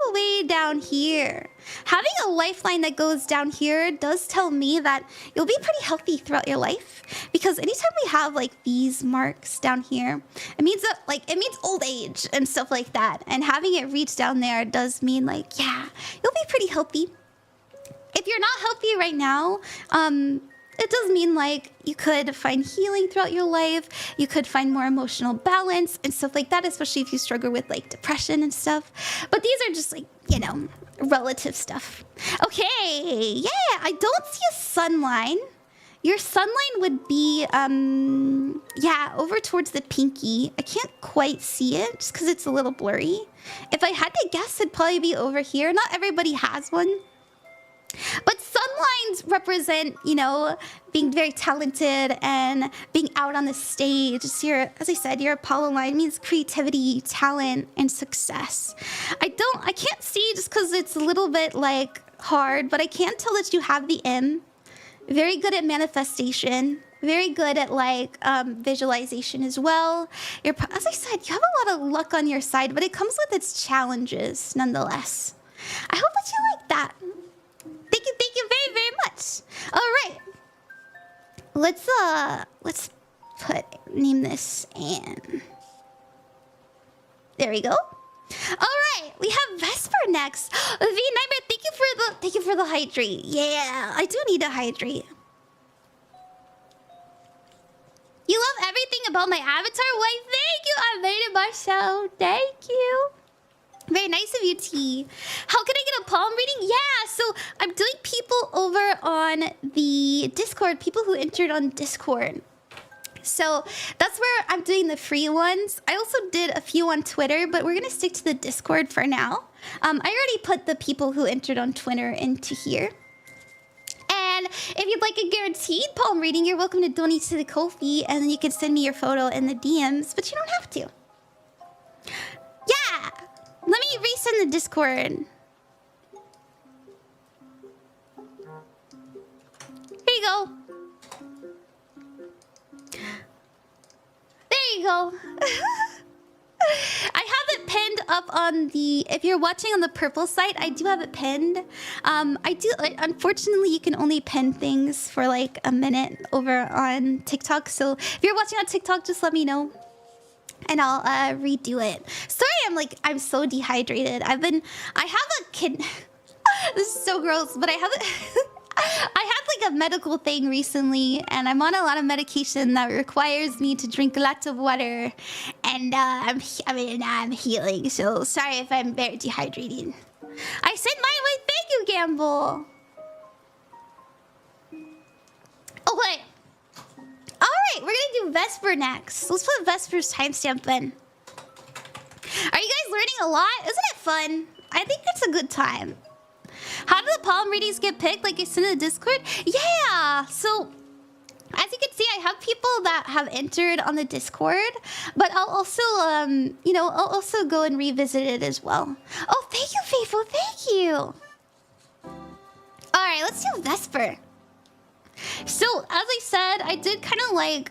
the way down here. Having a lifeline that goes down here does tell me that you'll be pretty healthy throughout your life, because anytime we have like these marks down here, it means that like it means old age and stuff like that. And having it reach down there does mean like, yeah, you'll be pretty healthy. If you're not healthy right now, it does mean like you could find healing throughout your life. You could find more emotional balance and stuff like that, especially if you struggle with like depression and stuff. But these are just like, you know, relative stuff. Okay, yeah, I don't see a sun line. Your sun line would be, yeah, over towards the pinky. I can't quite see it just because it's a little blurry. If I had to guess, it'd probably be over here. Not everybody has one. But sun lines represent, you know, being very talented and being out on the stage. It's your, as I said, your Apollo line means creativity, talent, and success. I can't see just because it's a little bit like hard, but I can tell that you have the M. Very good at manifestation. Very good at like visualization as well. As I said, you have a lot of luck on your side, but it comes with its challenges nonetheless. I hope that you like that. Thank you very, very much. All right. Let's name this Anne. There we go. All right, we have Vesper next. V Nightmare, thank you for the hydrate. Yeah, I do need to hydrate. You love everything about my avatar? Why, thank you. I made it myself. Thank you. Very nice of you, T. How can I get a palm reading? Yeah, so I'm doing people over on the Discord, people who entered on Discord. So that's where I'm doing the free ones. I also did a few on Twitter, but we're going to stick to the Discord for now. I already put the people who entered on Twitter into here. And if you'd like a guaranteed palm reading, you're welcome to donate to the Ko-fi, and then you can send me your photo in the DMs, but you don't have to. Yeah! Let me resend the Discord. Here you go. There you go. I have it pinned up on the... If you're watching on the purple site, I do have it pinned. Unfortunately, you can only pin things for like a minute over on TikTok. So if you're watching on TikTok, just let me know. And I'll redo it. Sorry, I'm so dehydrated. I have a kid. This is so gross, but I had like a medical thing recently, and I'm on a lot of medication that requires me to drink lots of water. And I'm healing, so sorry if I'm very dehydrated. I said my way. Thank you, Gamble. Okay. Alright, we're gonna do Vesper next. Let's put Vesper's timestamp in. Are you guys learning a lot? Isn't it fun? I think it's a good time. How do the palm readings get picked? Like it's in the Discord? Yeah! So, as you can see, I have people that have entered on the Discord, but I'll also, I'll also go and revisit it as well. Oh, thank you, Faithful. Thank you. Alright, let's do Vesper. So, as I said, I did kind of like...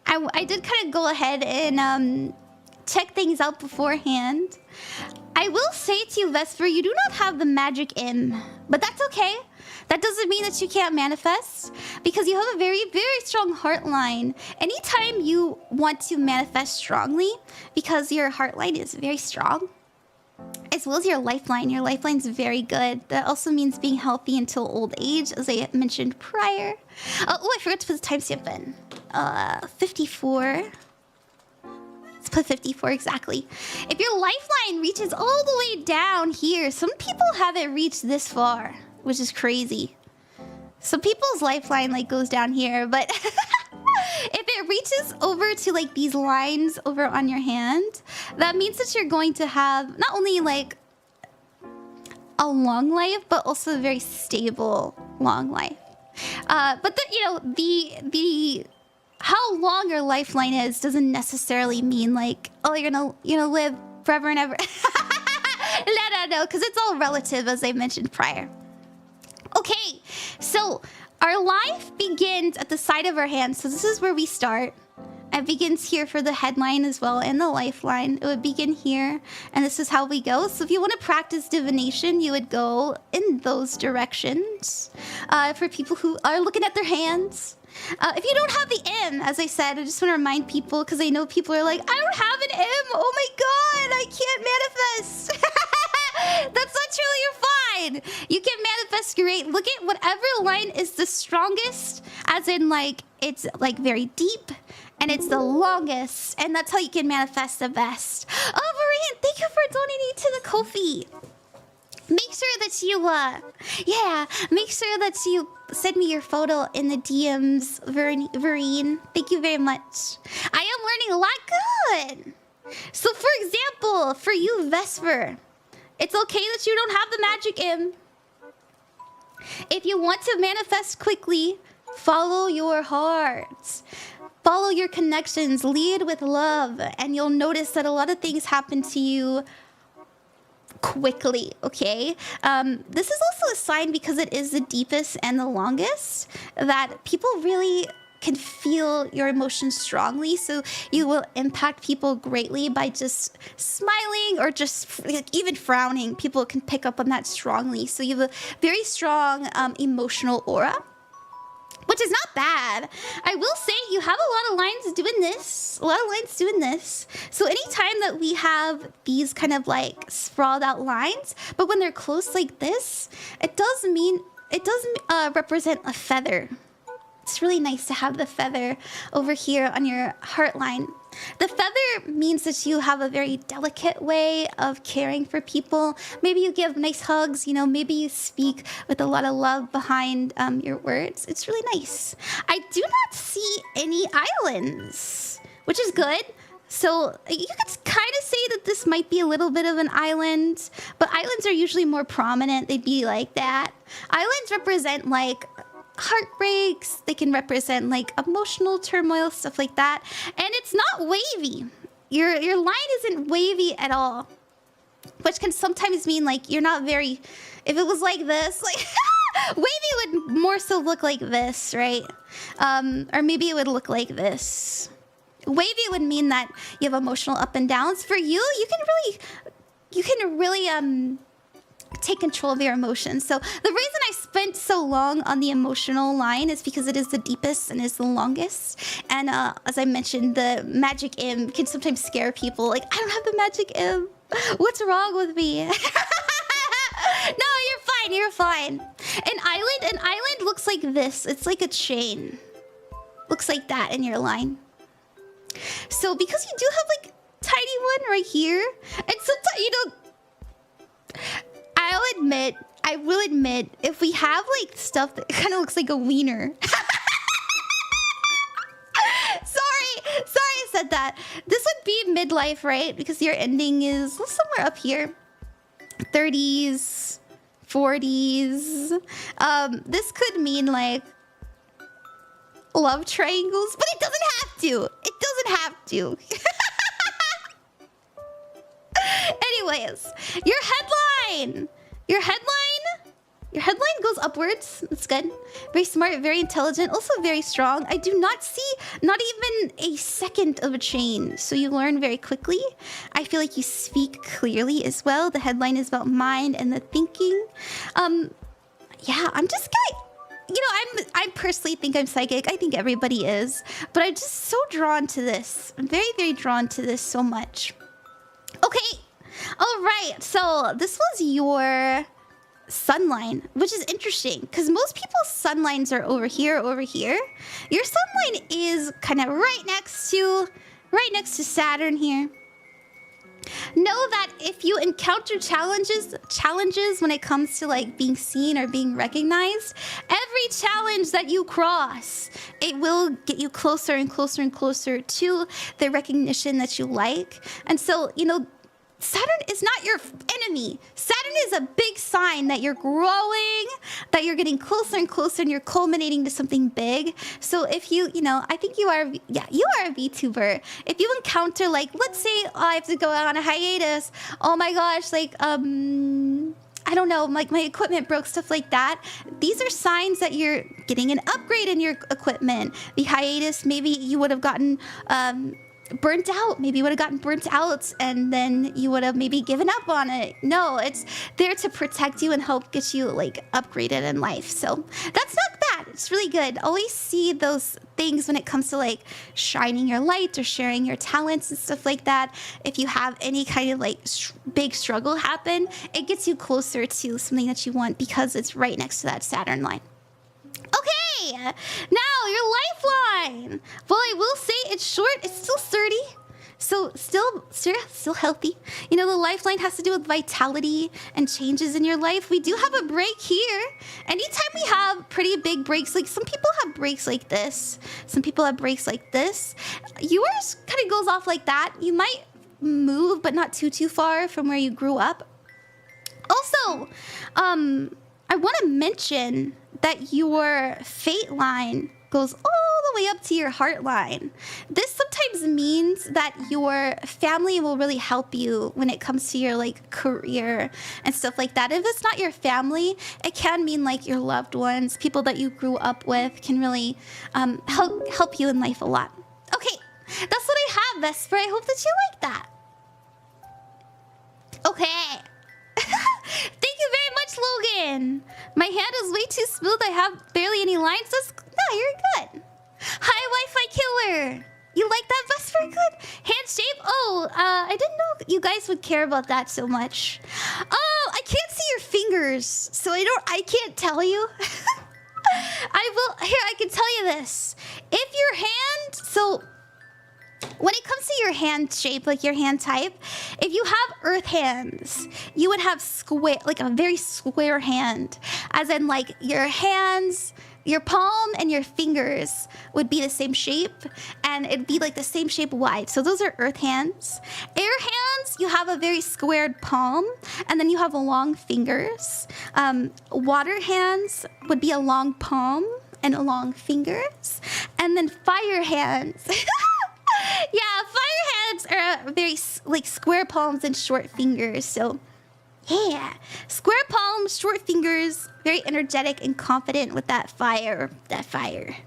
I did kind of go ahead and check things out beforehand. I will say to you, Vesper, you do not have the magic M. But that's okay. That doesn't mean that you can't manifest, because you have a very, very strong heart line. Anytime you want to manifest strongly, because your heart line is very strong, as well as your lifeline. Your lifeline's very good. That also means being healthy until old age, as I mentioned prior. Oh, I forgot to put the timestamp in. 54. Let's Put 54 exactly. If your lifeline reaches all the way down here, some people haven't reached this far, which is crazy. Some people's lifeline like goes down here, but if it reaches over to like these lines over on your hand, that means that you're going to have not only like a long life, but also a very stable long life. But the how long your lifeline is doesn't necessarily mean like, oh, you're gonna live forever and ever. No, because it's all relative, as I mentioned prior. Okay, so our life begins at the side of our hand. So this is where we start. It begins here for the headline as well and the lifeline. It would begin here, and this is how we go. So if you want to practice divination, you would go in those directions. For people who are looking at their hands. If you don't have the M, as I said, I just want to remind people, because I know people are like, I don't have an M. Oh my god, I can't manifest. That's not true, you're fine. You can manifest great. Look at whatever line is the strongest, as in like, it's like very deep, and it's the longest, and that's how you can manifest the best. Oh, Marine, thank you for donating to the Ko-fi. Make sure that you, make sure that you send me your photo in the DMs, Vereen. Thank you very much. I am learning a lot. Good. So, for example, for you, Vesper, it's okay that you don't have the magic M. If you want to manifest quickly, follow your heart. Follow your connections. Lead with love. And you'll notice that a lot of things happen to you quickly, okay? This is also a sign, because it is the deepest and the longest, that people really can feel your emotions strongly, so you will impact people greatly by just smiling or just like, even frowning. People can pick up on that strongly, so you have a very strong emotional aura, which is not bad. I will say you have a lot of lines doing this. A lot of lines doing this. So anytime that we have these kind of like sprawled out lines, but when they're close like this, it does represent a feather. It's really nice to have the feather over here on your heart line. The feather means that you have a very delicate way of caring for people. Maybe you give nice hugs, you know, maybe you speak with a lot of love behind your words. It's really nice. I do not see any islands, which is good. So you could kind of say that this might be a little bit of an island, but islands are usually more prominent. They'd be like that. Islands represent like heartbreaks, they can represent like emotional turmoil, stuff like that, and it's not wavy. Your line isn't wavy at all, which can sometimes mean like you're not very, if it was like this, like wavy would more so look like this, right? Or maybe it would look like this. Wavy would mean that you have emotional up and downs. For you, you can really take control of your emotions. So the reason I spent so long on the emotional line is because it is the deepest and is the longest. And as I mentioned, the magic M can sometimes scare people. Like, I don't have the magic M. What's wrong with me? No, you're fine. You're fine. An island looks like this. It's like a chain. Looks like that in your line. So because you do have like tiny one right here, and sometimes you know, I will admit, if we have like stuff that kind of looks like a wiener. Sorry I said that. This would be midlife, right? Because your ending is somewhere up here. 30s, 40s. This could mean like love triangles, but it doesn't have to. It doesn't have to. Anyways, your headline goes upwards. That's good. Very smart, very intelligent, also very strong. I do not see not even a second of a chain, so you learn very quickly. I feel like you speak clearly as well. The headline is about mind and the thinking. Yeah, I'm just gonna, you know, I personally think I'm psychic. I think everybody is, but I'm just so drawn to this. I'm very, very drawn to this so much. Okay. All right, so this was your sun line, which is interesting because most people's sun lines are over here, over here. Your sun line is kind of right next to right next to Saturn here. Know that if you encounter challenges when it comes to like being seen or being recognized, every challenge that you cross, it will get you closer and closer and closer to the recognition that you like. And so, you know, Saturn is not your enemy. Saturn is a big sign that you're growing, that you're getting closer and closer, and you're culminating to something big. So if you know, I think you are a VTuber. If you encounter, like, let's say I have to go on a hiatus. Oh my gosh, like, I don't know, like my equipment broke, stuff like that. These are signs that you're getting an upgrade in your equipment. The hiatus, maybe you would have gotten, burnt out. Maybe you would have gotten burnt out and then you would have maybe given up on it. No, it's there to protect you and help get you like upgraded in life. So that's not bad. It's really good. Always see those things when it comes to like shining your light or sharing your talents and stuff like that. If you have any kind of like big struggle happen, it gets you closer to something that you want because it's right next to that Saturn line. Okay, now your lifeline. Well, I will say it's short. It's still sturdy, so still healthy. You know, the lifeline has to do with vitality and changes in your life. We do have a break here. Anytime we have pretty big breaks, like some people have breaks like this, some people have breaks like this. Yours kind of goes off like that. You might move, but not too far from where you grew up. Also, I want to mention that your fate line goes all the way up to your heart line. This sometimes means that your family will really help you when it comes to your like career and stuff like that. If it's not your family, it can mean like your loved ones, people that you grew up with can really help you in life a lot. Okay, that's what I have, Vesper. I hope that you like that. Okay. Thank you very much, Logan. My hand is way too smooth. I have barely any lines. No, you're good. Hi, Wi-Fi killer. You like that, Vesper? Good. Hand shape? Oh, I didn't know you guys would care about that so much. Oh, I can't see your fingers, so I can't tell you. I can tell you this. If your hand, so when it comes to your hand shape, like your hand type, if you have earth hands, you would have square, like a very square hand. As in like your hands, your palm and your fingers would be the same shape and it'd be like the same shape wide. So those are earth hands. Air hands, you have a very squared palm and then you have long fingers. Water hands would be a long palm and long fingers. And then fire hands. Yeah, fire hands are very like square palms and short fingers. So yeah, square palms, short fingers, very energetic and confident with that fire. If I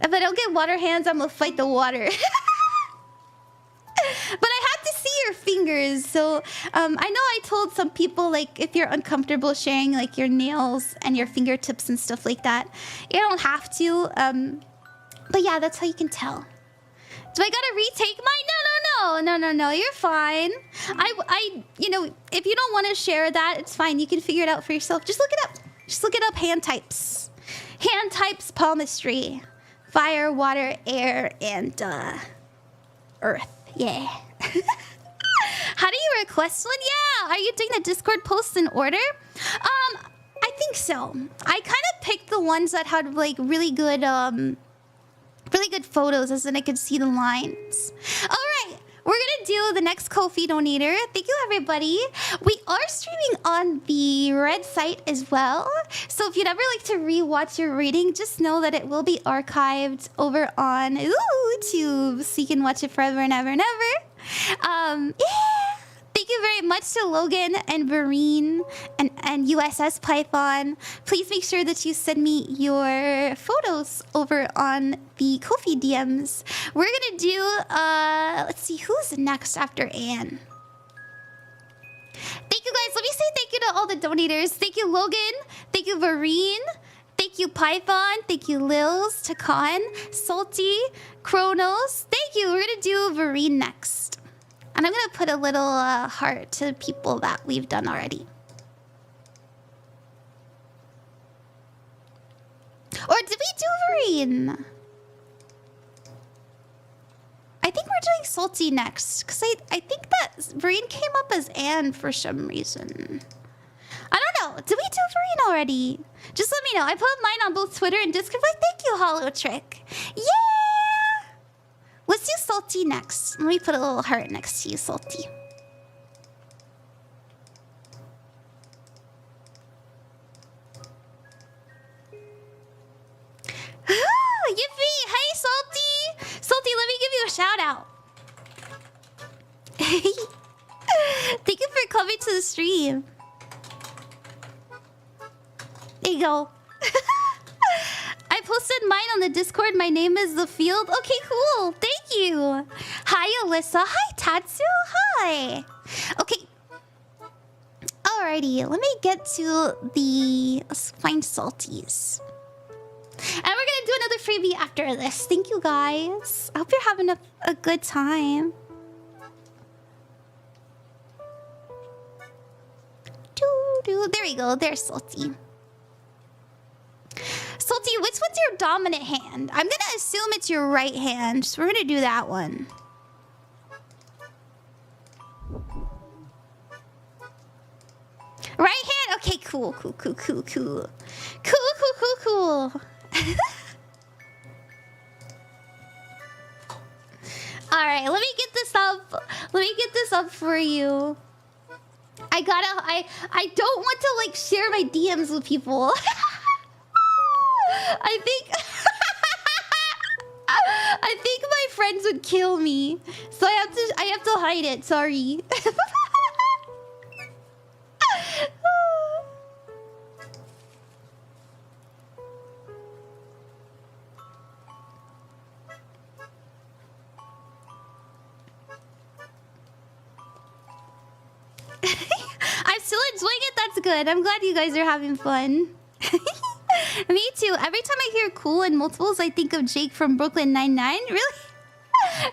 don't get water hands, I'm gonna fight the water. But I have to see your fingers. So I know I told some people, like, if you're uncomfortable sharing like your nails and your fingertips and stuff like that, you don't have to. But yeah, that's how you can tell. Do I gotta retake mine? No. You're fine. You know, if you don't want to share that, it's fine. You can figure it out for yourself. Just look it up. Just look it up. Hand types. Hand types, palmistry. Fire, water, air, and earth. Yeah. How do you request one? Yeah. Are you doing the Discord posts in order? I think so. I kind of picked the ones that had like really good photos, as in I could see the lines. All right, we're gonna do the next Ko-fi donator. Thank you, everybody. We are streaming on the Red site as well. So if you'd ever like to rewatch your reading, just know that it will be archived over on YouTube, so you can watch it forever and ever and ever. Yeah. Thank you very much to Logan and Vereen and USS Python. Please make sure that you send me your photos over on the Ko-fi DMs. We're gonna do, let's see, who's next after Anne? Thank you guys. Let me say thank you to all the donators. Thank you, Logan. Thank you, Vereen. Thank you, Python. Thank you, Lils, Tacan, Salty, Kronos. Thank you. We're gonna do Vereen next. And I'm going to put a little heart to people that we've done already. Or did we do Vereen? I think we're doing Salty next, because I think that Marine came up as Anne for some reason. I don't know. Did we do Marine already? Just let me know. I put mine on both Twitter and Discord. Like, thank you, Hollow Trick. Yeah! Let's do Salty next. Let me put a little heart next to you, Salty. Yippee! Hey, Salty! Salty, let me give you a shout out. Thank you for coming to the stream. There you go. I posted mine on the Discord. My name is The Field. Okay, cool. Thank you. Hi, Alyssa. Hi, Tatsu. Hi. Okay. Alrighty. Let me get to the... Let's find Salties. And we're gonna do another freebie after this. Thank you, guys. I hope you're having a good time. There we go. There's Salty. Salty, which one's your dominant hand? I'm gonna assume it's your right hand, so we're gonna do that one. Right hand? Okay, cool. Cool. Alright, let me get this up. Let me get this up for you. I don't want to like share my DMs with people. I think my friends would kill me. So I have to hide it, sorry. I'm still enjoying it, that's good. I'm glad you guys are having fun. Me too. Every time I hear cool in multiples, I think of Jake from Brooklyn Nine-Nine. Really?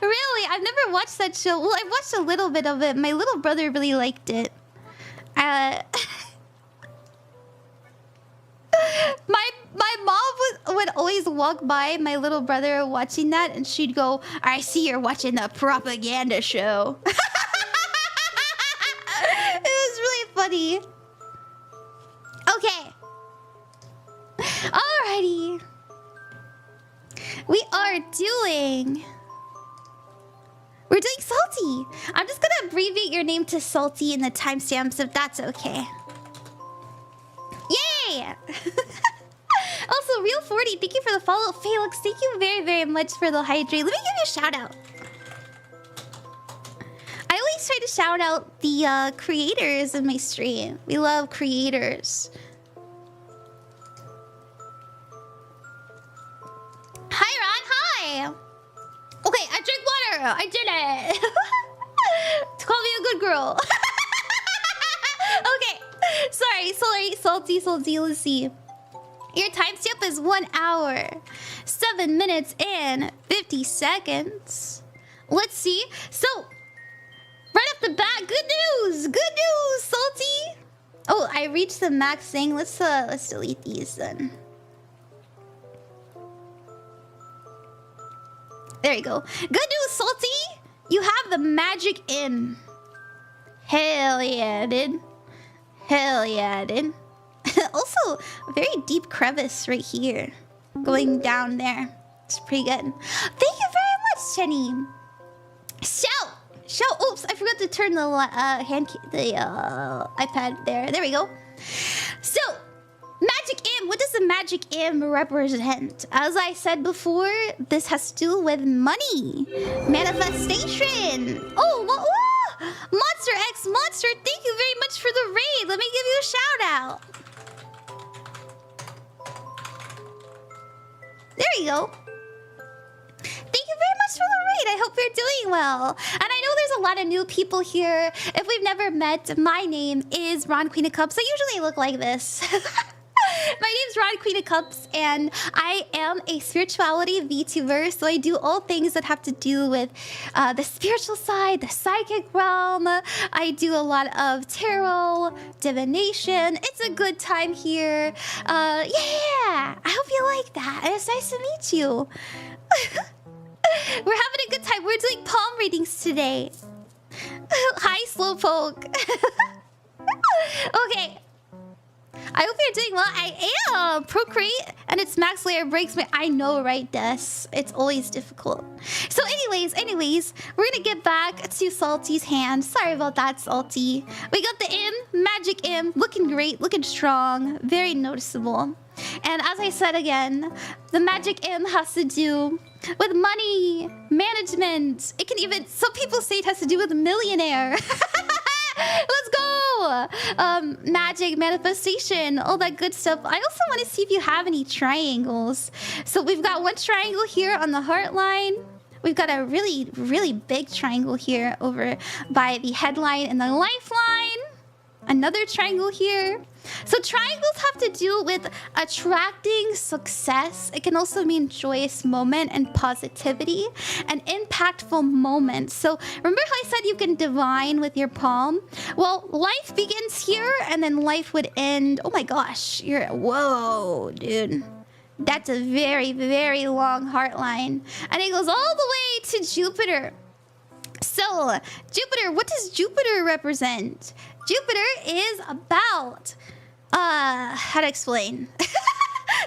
Really? I've never watched that show. Well, I watched a little bit of it. My little brother really liked it. My mom would always walk by my little brother watching that, and she'd go, "I see you're watching the propaganda show." It was really funny. Okay. Alrighty. We're doing Salty. I'm just gonna abbreviate your name to Salty in the timestamps if that's okay. Yay! Also, Real 40, thank you for the follow. Felix, thank you very, very much for the hydrate. Let me give you a shout out. I always try to shout out the creators in my stream. We love creators. Hi, Ron. Hi. Okay, I drink water. I did it. Call me a good girl. Okay. Sorry. Salty. Let's see. Your timestamp is 1 hour, 7 minutes, and 50 seconds. Let's see. So, right off the bat, good news, Salty. Oh, I reached the max thing. Let's delete these then. There you go. Good news, Salty. You have the magic in. Hell yeah, dude. Also, a very deep crevice right here. Going down there. It's pretty good. Thank you very much, Jenny. Shout. Oops, I forgot to turn the iPad there. There we go. So, Magic M. What does the Magic M represent? As I said before, this has to do with money. Manifestation. Oh, Monster X Monster, thank you very much for the raid. Let me give you a shout out. There you go. Thank you very much for the raid. I hope you're doing well. And I know there's a lot of new people here. If we've never met, my name is Ron Queen of Cups. I usually look like this. My name's Ron Queen of Cups, and I am a spirituality VTuber, so I do all things that have to do with the spiritual side, the psychic realm. I do a lot of tarot, divination. It's a good time here. Yeah, I hope you like that. It's nice to meet you. We're having a good time. We're doing palm readings today. Hi, Slowpoke. Okay. I hope you're doing well. I am. Procreate and its max layer breaks me. I know, right, Des? It's always difficult. So anyways, we're gonna get back to Salty's hand. Sorry about that, Salty. We got the M, Magic M, looking great, looking strong, very noticeable. And as I said again, the Magic M has to do with money, management. It can even, some people say it has to do with a millionaire. Let's go! Magic, manifestation, all that good stuff. I also want to see if you have any triangles. So we've got one triangle here on the heart line. We've got a really, really big triangle here over by the headline and the lifeline. Another triangle here. So triangles have to do with attracting success. It can also mean joyous moment and positivity and impactful moments. So remember how I said you can divine with your palm? Well, life begins here and then life would end. Oh my gosh, whoa, dude. That's a very, very long heart line. And it goes all the way to Jupiter. So, Jupiter, what does Jupiter represent? Jupiter is about, how to explain?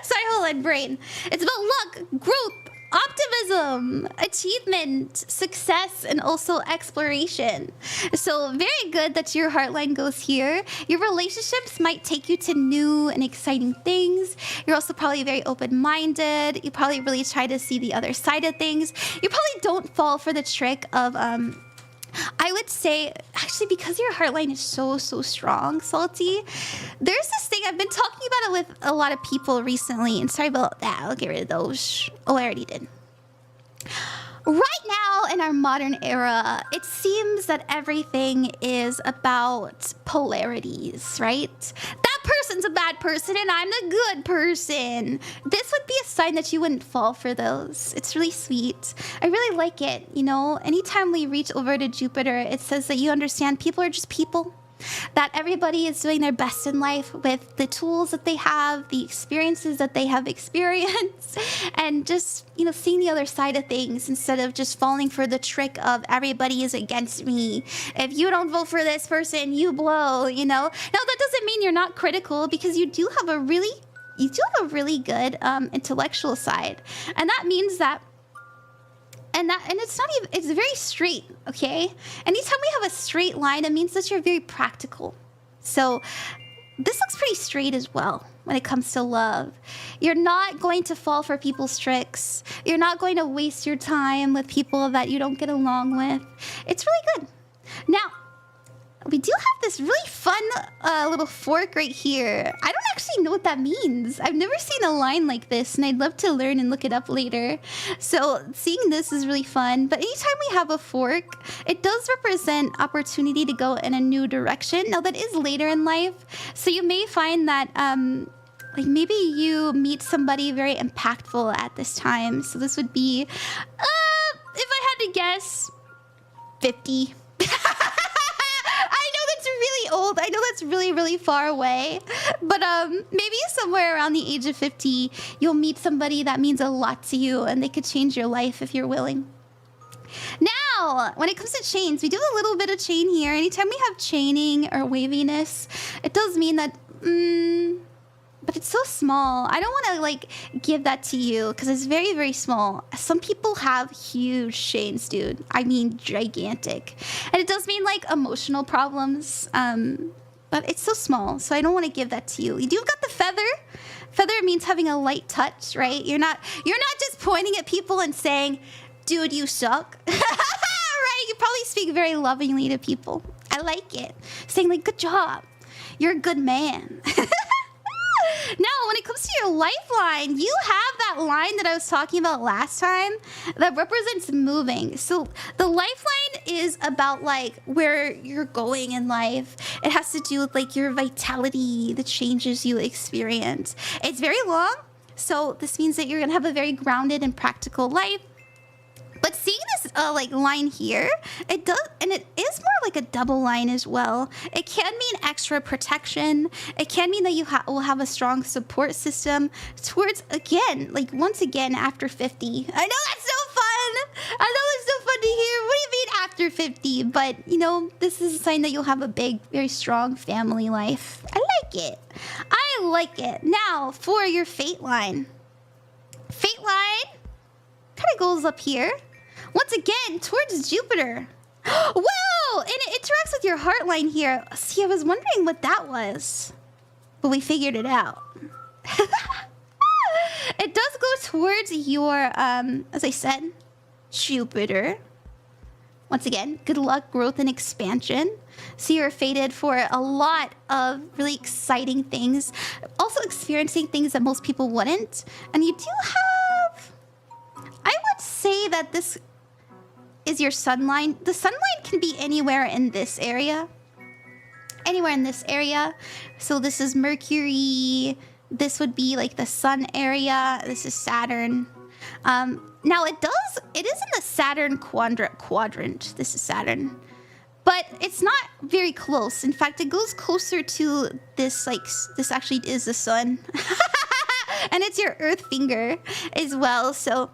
Sorry, hold on, brain. It's about luck, growth, optimism, achievement, success, and also exploration. So very good that your heartline goes here. Your relationships might take you to new and exciting things. You're also probably very open-minded. You probably really try to see the other side of things. You probably don't fall for the trick of, I would say, actually, because your heartline is so strong, Salty, there's this thing, I've been talking about it with a lot of people recently, and sorry about that, I'll get rid of those. Oh, I already did. Right now, in our modern era, it seems that everything is about polarities, right? That person's a bad person and I'm the good person. This would be a sign that you wouldn't fall for those. It's really sweet. I really like it, you know? Anytime we reach over to Jupiter, it says that you understand people are just people. That everybody is doing their best in life with the tools that they have, the experiences that they have experienced, and just, you know, seeing the other side of things instead of just falling for the trick of everybody is against me. If you don't vote for this person, you blow, you know? Now, that doesn't mean you're not critical, because you do have a really good intellectual side. And that means that and it's not even, it's very straight, okay? Anytime we have a straight line, it means that you're very practical. So this looks pretty straight as well when it comes to love. You're not going to fall for people's tricks. You're not going to waste your time with people that you don't get along with. It's really good. Now, we do have this really fun little fork right here. I don't actually know what that means. I've never seen a line like this, and I'd love to learn and look it up later. So seeing this is really fun. But anytime we have a fork, it does represent opportunity to go in a new direction. Now, that is later in life. So you may find that like maybe you meet somebody very impactful at this time. So this would be, if I had to guess, 50. Really old. I know that's really far away, but maybe somewhere around the age of 50 you'll meet somebody that means a lot to you and they could change your life if you're willing. Now, when it comes to chains, we do a little bit of chain here. Anytime we have chaining or waviness, it does mean that but it's so small. I don't want to like give that to you because it's very small. Some people have huge chains, dude. I mean gigantic. And it does mean like emotional problems. But it's so small, so I don't want to give that to you. You do got the feather. Feather means having a light touch, right? You're not just pointing at people and saying, dude, you suck. Right? You probably speak very lovingly to people. I like it. Saying like, good job. You're a good man. Now, when it comes to your lifeline, you have that line that I was talking about last time that represents moving. So the lifeline is about like where you're going in life. It has to do with like your vitality, the changes you experience. It's very long, so this means that you're gonna have a very grounded and practical life. But seeing this like line here, it does, and it is more like a double line as well. It can mean extra protection. It can mean that you will have a strong support system towards, again, like once again after 50. I know that's so fun. I you're 50, but you know, this is a sign that you'll have a big, very strong family life. I like it. I like it. Now, for your fate line. Fate line kind of goes up here. Once again, towards Jupiter. Whoa! And it interacts with your heart line here. See, I was wondering what that was. But we figured it out. It does go towards your, as I said, Jupiter. Once again, good luck, growth, and expansion. So you're fated for a lot of really exciting things. Also experiencing things that most people wouldn't. And you do have... I would say that this is your sun line. The sun line can be anywhere in this area. Anywhere in this area. So this is Mercury. This would be like the sun area. This is Saturn. Now it is in the Saturn quadrant. This is Saturn. But it's not very close. In fact, it goes closer to this, like, this actually is the sun. And it's your earth finger as well. So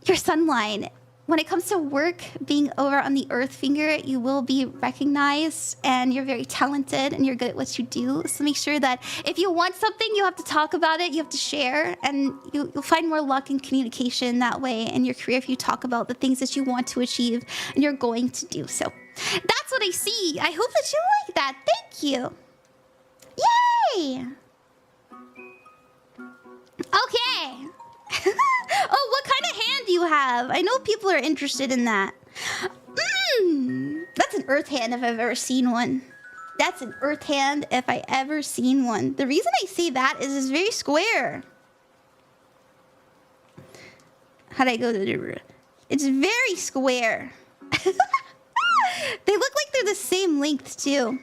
your sun line, when it comes to work being over on the earth finger, you will be recognized and you're very talented and you're good at what you do. So make sure that if you want something, you have to talk about it, you have to share, and you'll find more luck in communication that way in your career if you talk about the things that you want to achieve and you're going to do. So that's what I see. I hope that you like that. Thank you. Yay! Okay. Oh, what kind of hand do you have? I know people are interested in that. That's an earth hand if I've ever seen one. That's an earth hand if I ever seen one. The reason I say that is it's very square. How'd I go to the... It's very square. They look like they're the same length too.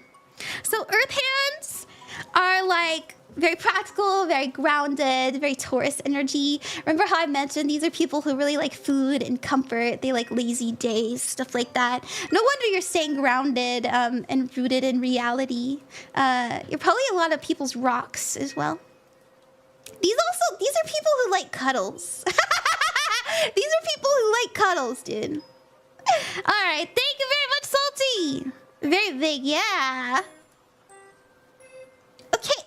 So earth hands are like very practical, very grounded, very Taurus energy. Remember how I mentioned these are people who really like food and comfort. They like lazy days, stuff like that. No wonder you're staying grounded and rooted in reality. You're probably a lot of people's rocks as well. These are people who like cuddles. These are people who like cuddles, dude. All right, thank you very much, Salty. Very big, yeah. Okay.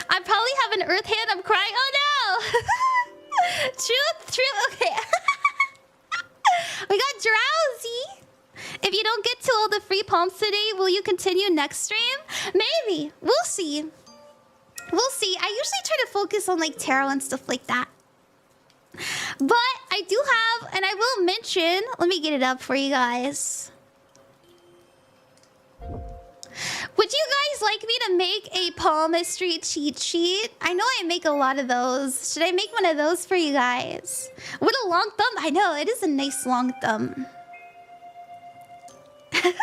I probably have an earth hand. I'm crying. Oh no! Truth. Okay. We got Drowsy. If you don't get to all the free palms today, will you continue next stream? Maybe. We'll see. We'll see. I usually try to focus on like tarot and stuff like that. But I do have, and I will mention, let me get it up for you guys. Would you guys like me to make a palmistry cheat sheet? I know I make a lot of those. Should I make one of those for you guys? With a long thumb? I know, it is a nice long thumb. Thank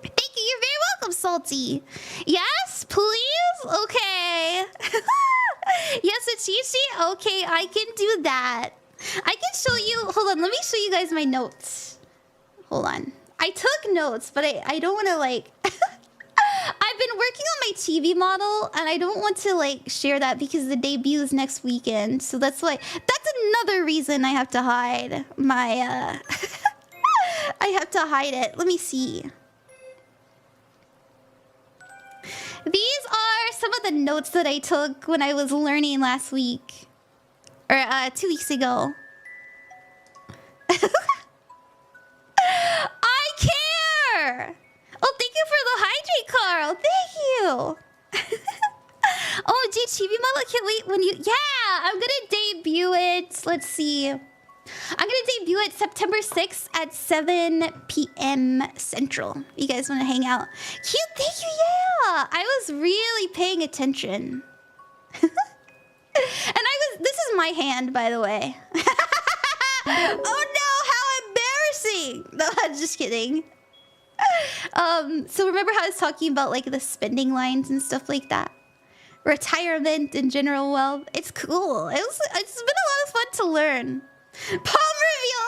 you, you're very welcome, Salty. Yes, please? Okay. Yes, a cheat sheet? Okay, I can do that. I can show you, hold on, let me show you guys my notes. Hold on. I took notes, but I don't want to like... I've been working on my TV model, and I don't want to like share that because the debut is next weekend. So that's why... That's another reason I have to hide my... I have to hide it. Let me see. These are some of the notes that I took when I was learning last week. Or 2 weeks ago. I care! Oh, thank you for the hydrate, Carl. Thank you. Oh, gee, Chibi Mama, can't wait when you... Yeah, I'm gonna debut it. Let's see. I'm gonna debut it September 6th at 7 p.m. Central. You guys want to hang out? Cute, thank you, yeah! I was really paying attention. And this is my hand, by the way. Oh no, how embarrassing! No, I'm just kidding. So remember how I was talking about like the spending lines and stuff like that? Retirement and general wealth. It's cool. It's been a lot of fun to learn. Palm reveal!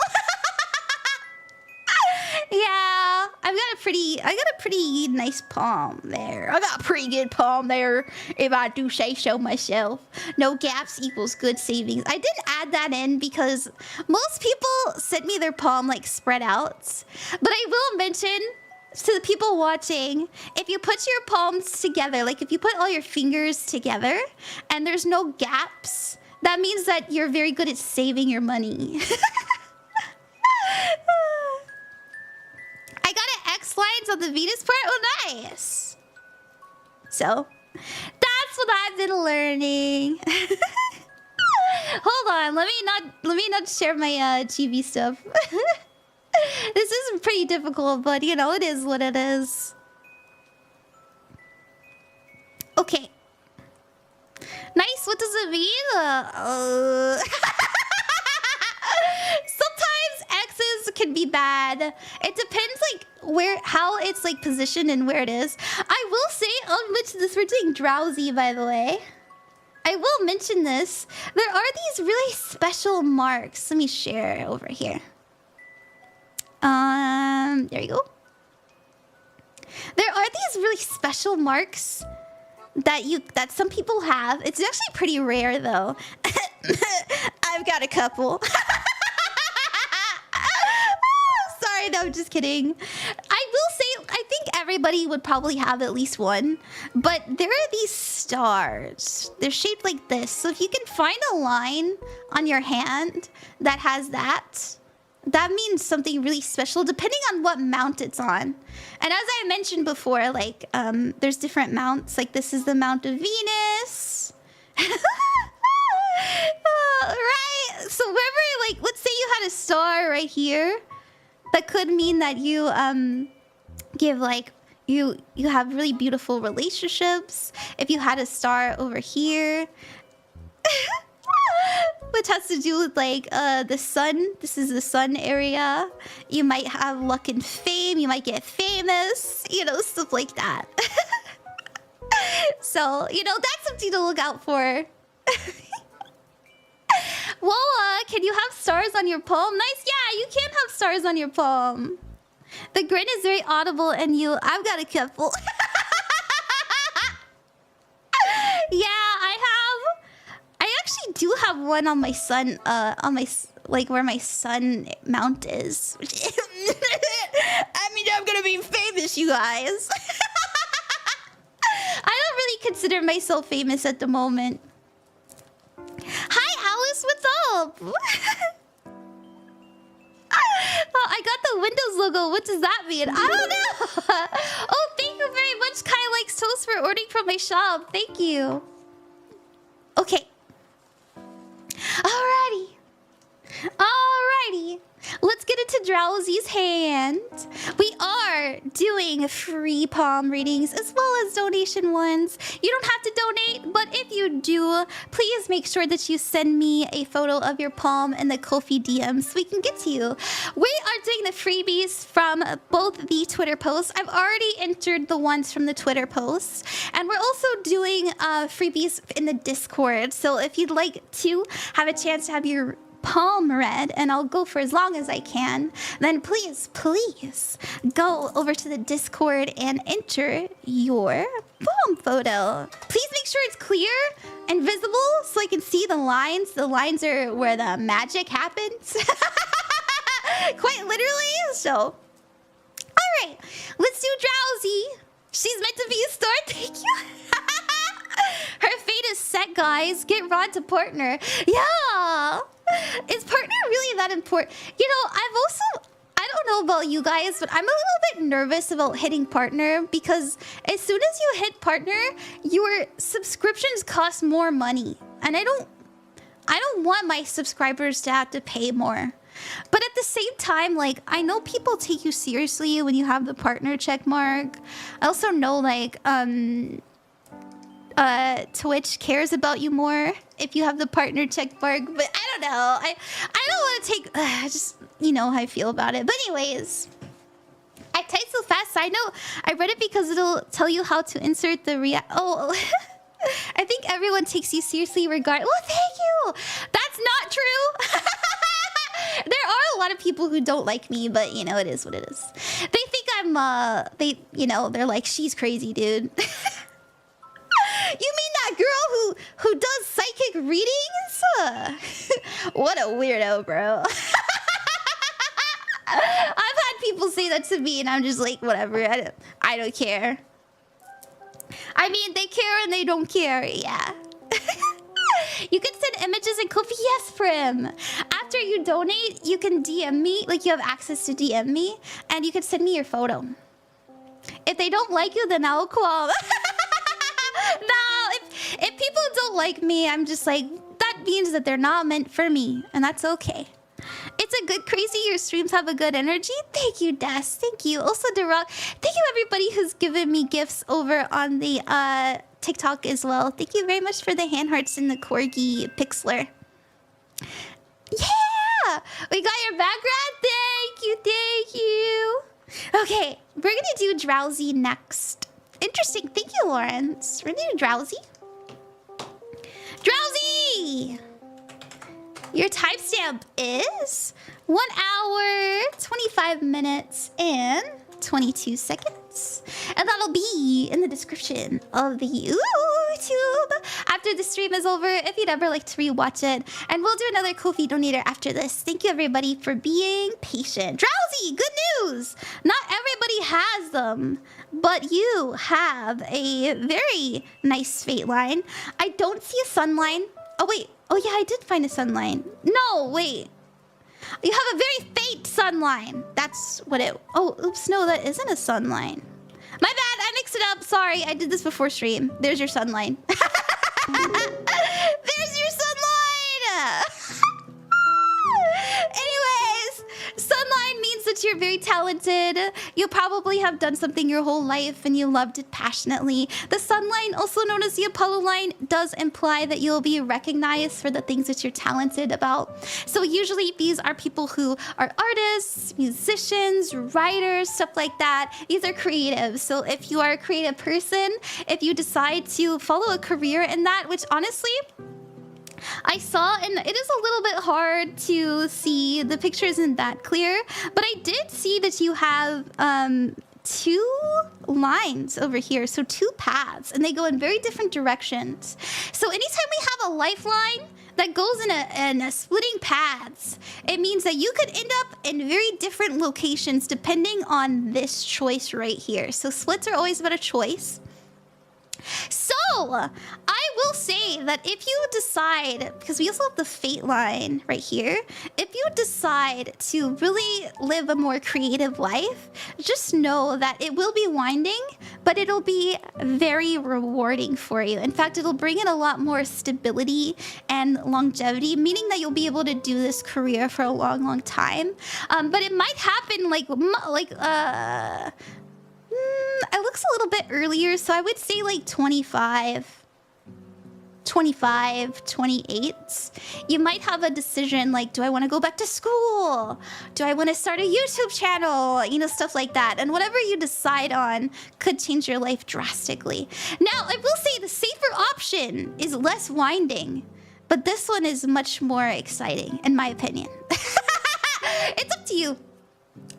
Yeah, I've got a a pretty nice palm there. I got a pretty good palm there, if I do say so myself. No gaps equals good savings. I didn't add that in because most people sent me their palm like spread out. But I will mention to the people watching, if you put your palms together, like if you put all your fingers together and there's no gaps, that means that you're very good at saving your money. I got an X lines on the Venus part. Oh, nice. So, that's what I've been learning. Hold on, let me not share my chibi stuff. This is pretty difficult, but you know, it is what it is. Okay. Nice, what does it mean? Sometimes X's can be bad. It depends like how it's like positioned and where it is. I will say, I'll mention this, we're doing Drowsy by the way. I will mention this. There are these really special marks. Let me share over here. There you go. There are these really special marks that some people have. It's actually pretty rare though. I've got a couple. Sorry, no, I'm just kidding. I will say, I think everybody would probably have at least one. But there are these stars. They're shaped like this. So if you can find a line on your hand that has that, that means something really special depending on what mount it's on. And as I mentioned before, like there's different mounts. Like this is the mount of Venus. Right? So wherever, like, let's say you had a star right here, that could mean that you give like you have really beautiful relationships. If you had a star over here, which has to do with like the sun. This is the sun area. You might have luck and fame. You might get famous. You know, stuff like that. So, you know, that's something to look out for. Woa, can you have stars on your palm? Nice. Yeah, you can have stars on your palm. The grin is very audible and I've got a couple. Yeah, I actually do have one on my sun, on my, like where my sun mount is. I mean, I'm gonna be famous, you guys. I don't really consider myself famous at the moment. Hi, Alice, what's up? Oh, I got the Windows logo. What does that mean? I don't know. Oh, thank you very much, Kai Likes Toast, for ordering from my shop. Thank you. Okay. Alrighty. Let's get into Drowsy's hand. We are doing free palm readings as well as donation ones. You don't have to donate, but if you do, please make sure that you send me a photo of your palm in the Ko-fi DM so we can get to you. We are doing the freebies from both the Twitter posts. I've already entered the ones from the Twitter posts. And we're also doing freebies in the Discord. So if you'd like to have a chance to have your palm read, and I'll go for as long as I can, then please go over to the Discord and enter your palm photo. Please make sure it's clear and visible so I can see the lines. The lines are where the magic happens. Quite literally. So, all right, let's do Drowsy. She's meant to be a star. Thank you. Her fate is set, guys. Get Rod to partner. Yeah. Is partner really that important? You know, I don't know about you guys, but I'm a little bit nervous about hitting partner because as soon as you hit partner, your subscriptions cost more money. And I don't want my subscribers to have to pay more. But at the same time, like, I know people take you seriously when you have the partner check mark. I also know, like, Twitch cares about you more if you have the partner check mark, but I don't know. I don't want to take just, you know how I feel about it. But anyways, I type so fast. Side note, I read it because it'll tell you how to insert the oh. I think everyone takes you seriously regardless. Well, thank you. That's not true. There are a lot of people who don't like me, but you know, it is what it is. They think I'm them, they're like, she's crazy, dude. You mean that girl who does psychic readings? What a weirdo, bro. I've had people say that to me, and I'm just like, whatever. I don't care. I mean, they care and they don't care. Yeah. You can send images and Kofi. Yes, Prim. After you donate, you can DM me. Like, you have access to DM me, and you can send me your photo. If they don't like you, then I'll call. No, if people don't like me, I'm just like, that means that they're not meant for me, and that's okay. It's a good crazy. Your streams have a good energy. Thank you, Des. Thank you. Also, Derok. Thank you, everybody who's given me gifts over on the TikTok as well. Thank you very much for the hand hearts and the corgi pixler. Yeah! We got your background. Thank you. Thank you. Okay, we're going to do Drowsy next. Interesting. Thank you, Lawrence. We're going to do Drowsy. Drowsy! Your timestamp is 1 hour, 25 minutes, and 22 seconds. And that'll be in the description of the YouTube after the stream is over, if you'd ever like to rewatch it. And we'll do another Ko-fi donator after this. Thank you, everybody, for being patient. Drowsy, good news! Not everybody has them, but you have a very nice fate line. I don't see a sun line. Oh, wait. Oh, yeah, I did find a sun line. No, wait. You have a very faint sun line. That's what it... Oh, oops, no, that isn't a sun line. My bad, I mixed it up. Sorry, I did this before stream. There's your sun line. There's your sun line! Anyways, sunline means that you're very talented. You probably have done something your whole life and you loved it passionately. The sunline, also known as the Apollo line, does imply that you'll be recognized for the things that you're talented about. So usually these are people who are artists, musicians, writers, stuff like that. These are creatives. So if you are a creative person, if you decide to follow a career in that, which honestly, I saw, and it is a little bit hard to see. The picture isn't that clear, but I did see that you have 2 lines over here, so 2 paths, and they go in very different directions. So anytime we have a lifeline that goes in a splitting paths, it means that you could end up in very different locations depending on this choice right here. So splits are always about a choice. So, I will say that if you decide, because we also have the fate line right here, if you decide to really live a more creative life, just know that it will be winding, but it'll be very rewarding for you. In fact, it'll bring in a lot more stability and longevity, meaning that you'll be able to do this career for a long, long time. But it might happen it looks a little bit earlier, so I would say like 25, 28. You might have a decision like, do I want to go back to school? Do I want to start a YouTube channel? You know, stuff like that. And whatever you decide on could change your life drastically. Now, I will say the safer option is less winding, but this one is much more exciting, in my opinion. It's up to you.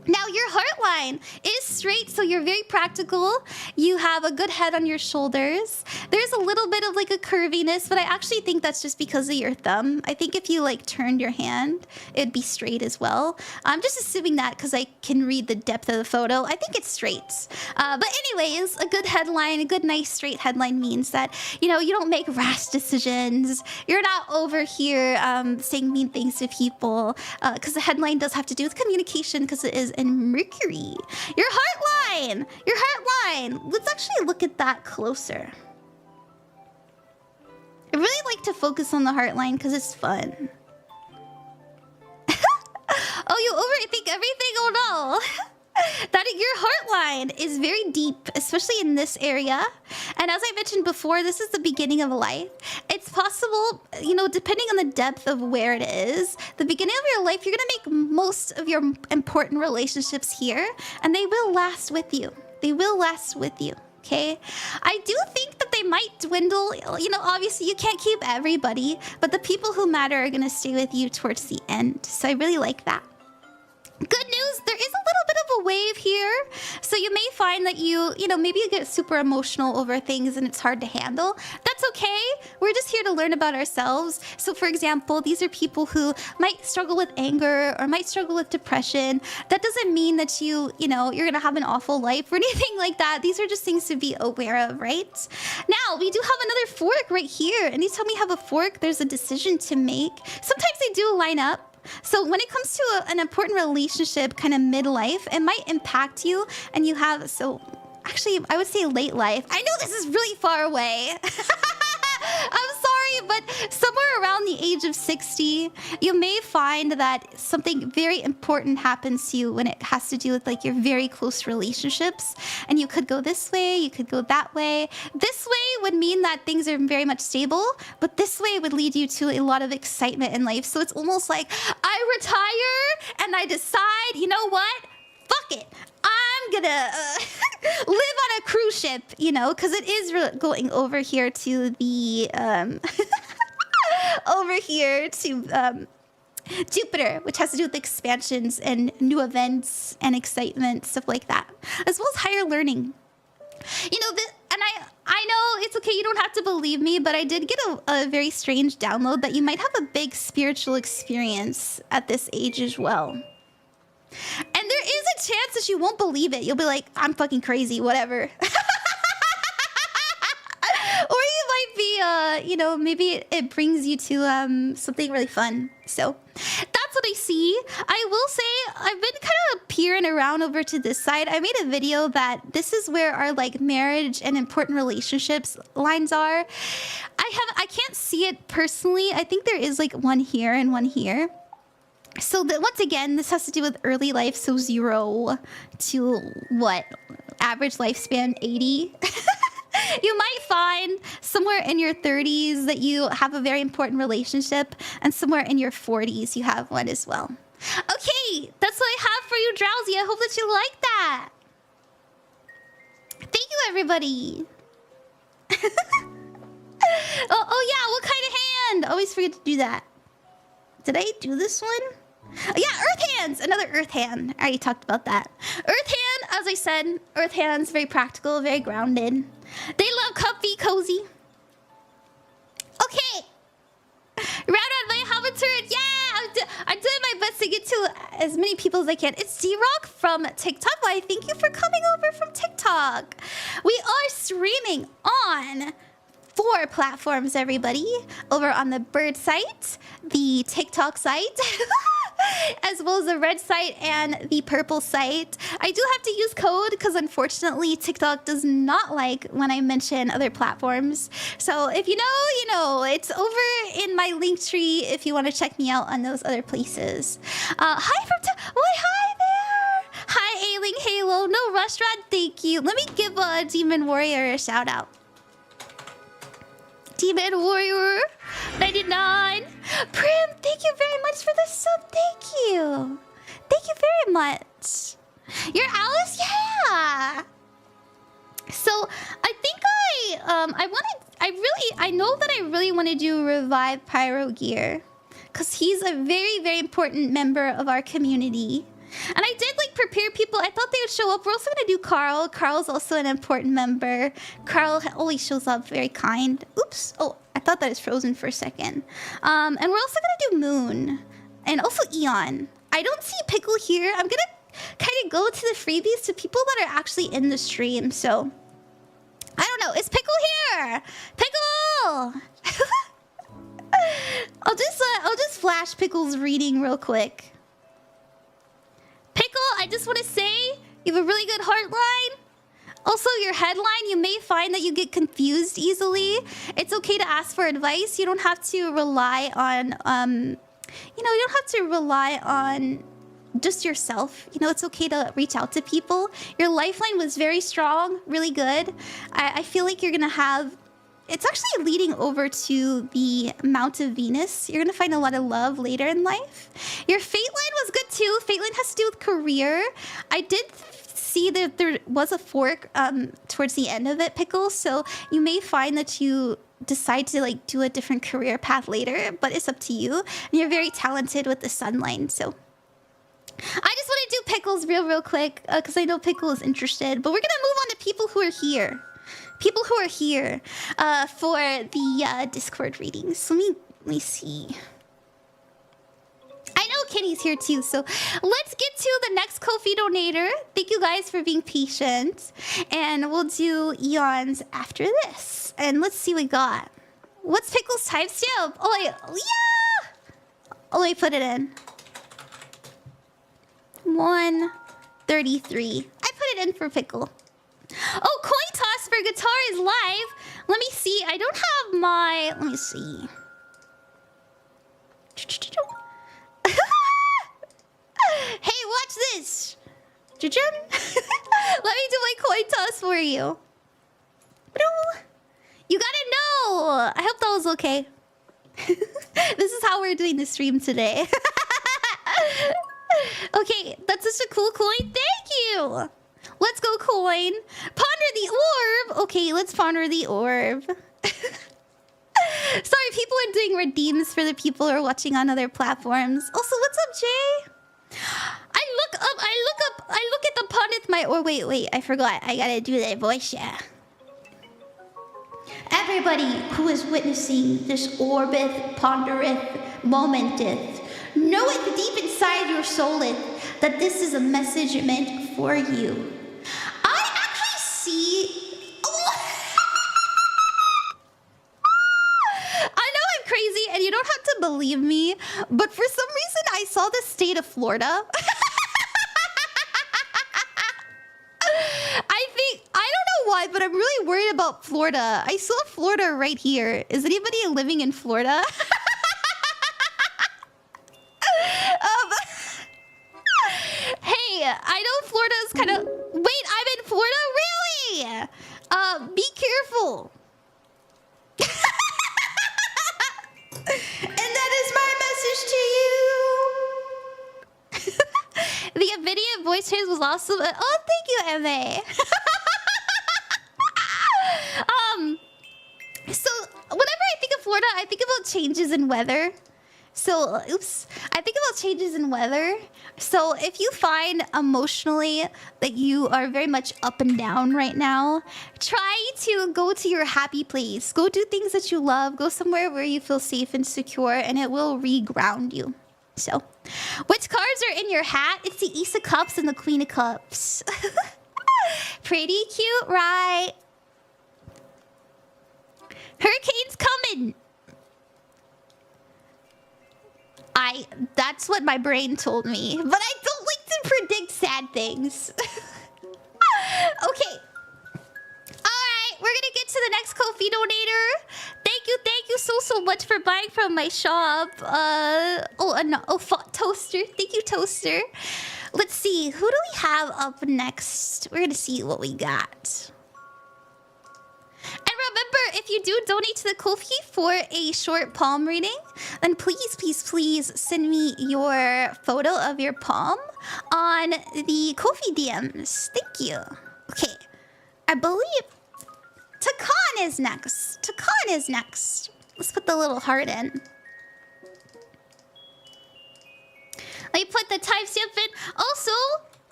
Now, your heart line is straight, so you're very practical. You have a good head on your shoulders. There's a little bit of like a curviness, but I actually think that's just because of your thumb. I think if you like turned your hand, it'd be straight as well. I'm just assuming that because I can read the depth of the photo. I think it's straight. But anyways, a good headline, a good nice straight headline means that, you know, you don't make rash decisions. You're not over here saying mean things to people, because the headline does have to do with communication because it is in Mercury. Your heart line! Your heart line! Let's actually look at that closer. I really like to focus on the heart line because it's fun. Oh, you overthink everything? Oh no! That your heart line is very deep, especially in this area. And as I mentioned before, this is the beginning of life. It's possible, you know, depending on the depth of where it is, the beginning of your life, you're gonna make most of your important relationships here, and they will last with you. They will last with you. Okay, I do think that they might dwindle. You know, obviously you can't keep everybody, but the people who matter are gonna stay with you towards the end. So I really like that. Good news, there is a little bit of a emotional wave here. So you may find that you know, maybe you get super emotional over things and it's hard to handle. That's okay. We're just here to learn about ourselves. So for example, these are people who might struggle with anger or might struggle with depression. That doesn't mean that you know, you're gonna have an awful life or anything like that. These are just things to be aware of, right? Now, we do have another fork right here. Anytime we have a fork, there's a decision to make. Sometimes they do line up. So when it comes to an important relationship, kind of midlife, it might impact you, and you have, so actually, I would say late life. I know this is really far away. I'm sorry, but somewhere around the age of 60, you may find that something very important happens to you when it has to do with like your very close relationships. And you could go this way, you could go that way. This way would mean that things are very much stable, but this way would lead you to a lot of excitement in life. So it's almost like I retire and I decide, you know what? Fuck it. I'm gonna live on a cruise ship, you know, because it is going over here to the over here to Jupiter, which has to do with expansions and new events and excitement, stuff like that, as well as higher learning. You know, and I know it's okay, you don't have to believe me, but I did get a very strange download that you might have a big spiritual experience at this age as well. And there is a chance that you won't believe it. You'll be like, I'm fucking crazy, whatever. Or you might be, you know, maybe it brings you to something really fun. So that's what I see. I will say I've been kind of peering around over to this side. I made a video that this is where our like marriage and important relationships lines are. I can't see it personally. I think there is like one here and one here. So once again, this has to do with early life, so 0 to what? Average lifespan 80. You might find somewhere in your 30s that you have a very important relationship, and somewhere in your 40s you have one as well. Okay, that's what I have for you, Drowsy. I hope that you like that. Thank you, everybody. oh yeah, what kind of hand? Always forget to do that. Did I do this one? Oh, yeah, Earth Hands! Another Earth Hand. I already talked about that. Earth Hand, as I said, Earth Hands, very practical, very grounded. They love comfy, cozy. Okay. Round on my Habitur. Yeah! I'm doing my best to get to as many people as I can. It's D-Rock from TikTok. Why, thank you for coming over from TikTok. We are streaming on 4 platforms, everybody. Over on the Bird site, the TikTok site, as well as the Red site and the Purple site. I do have to use code because unfortunately TikTok does not like when I mention other platforms. So if you know, you know. It's over in my link tree if you want to check me out on those other places. Hi from why, hi there. Hi Ailing Halo. No restaurant, thank you. Let me give Demon Warrior a shout out. Demon Warrior 99. Prim, thank you very much for the sub. Thank you. Thank you very much. You're Alice? Yeah. So I think I know that I really want to do Revive Pyro Gear, because he's a very, very important member of our community. And I did like prepare people. I thought they would show up. We're also gonna do Carl. Carl's also an important member. Carl always shows up, very kind. Oops. Oh, I thought that was frozen for a second. And we're also gonna do Moon. And also Eon. I don't see Pickle here. I'm gonna kind of go to the freebies to people that are actually in the stream. So I don't know. Is Pickle here? Pickle! I'll just flash Pickle's reading real quick. Pickle, I just want to say you have a really good heart line. Also, your headline, you may find that you get confused easily. It's okay to ask for advice. You don't have to rely on, you don't have to rely on just yourself. You know, it's okay to reach out to people. Your lifeline was very strong, really good. I feel like you're going to have... It's actually leading over to the Mount of Venus. You're going to find a lot of love later in life. Your fate line was good too. Fate line has to do with career. I did see that there was a fork towards the end of it, Pickle. So you may find that you decide to like do a different career path later, but it's up to you. And you're very talented with the sun line. So I just want to do Pickle's real quick, because I know Pickle is interested. But we're gonna move on to people who are here. People who are here for the Discord readings. So let me see. I know Kenny's here too, so let's get to the next Ko-fi donator. Thank you guys for being patient. And we'll do Eons after this. And let's see what we got. What's Pickle's timestamp? Oh, wait. Yeah! Oh, let me put it in. 1:33. I put it in for Pickle. Oh, coin toss for guitar is live. Let me see. I don't have my... Let me see. Hey, watch this. Let me do my coin toss for you. You gotta know. I hope that was okay. This is how we're doing the stream today. Okay, that's such a cool coin. Thank you. Let's go coin. Ponder the orb. Okay, let's ponder the orb. Sorry, people are doing redeems for the people who are watching on other platforms. Also, what's up, Jay? I look at the pondeth my orb. Wait, I forgot. I gotta do that voice, yeah. Everybody who is witnessing this orbeth, pondereth, momenteth, knoweth deep inside your souleth that this is a message meant for you. I actually see... I know I'm crazy and you don't have to believe me, but for some reason I saw the state of Florida. I don't know why, but I'm really worried about Florida. I saw Florida right here. Is anybody living in Florida? Hey, I know Florida's kind of... Wait, I'm in Florida? Really? Be careful. And that is my message to you. The NVIDIA voice change was awesome. Oh, thank you, MA. So whenever I think of Florida, I think about changes in weather. So, oops. I think about changes in weather. So if you find emotionally that you are very much up and down right now, try to go to your happy place. Go do things that you love. Go somewhere where you feel safe and secure, and it will re-ground you. So, which cards are in your hat? It's the Ace of Cups and the Queen of Cups. Pretty cute, right? Hurricane's coming. That's what my brain told me, but I don't like to predict sad things. Okay. Alright, we're gonna get to the next Ko-fi donator. Thank you so much for buying from my shop. Toaster. Thank you, Toaster. Let's see, who do we have up next? We're gonna see what we got. And remember, if you do donate to the Ko-fi for a short palm reading, then please send me your photo of your palm on the Ko-fi DMs. Thank you. Okay, I believe Tacan is next. Let's put the little heart in. Let me put the timestamp in.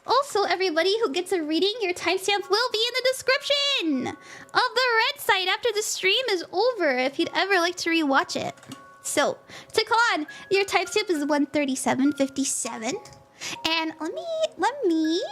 Also, everybody who gets a reading, your timestamp will be in the description of the red site after the stream is over if you'd ever like to rewatch it. So, Tacan, your timestamp is 1:37:57. And let me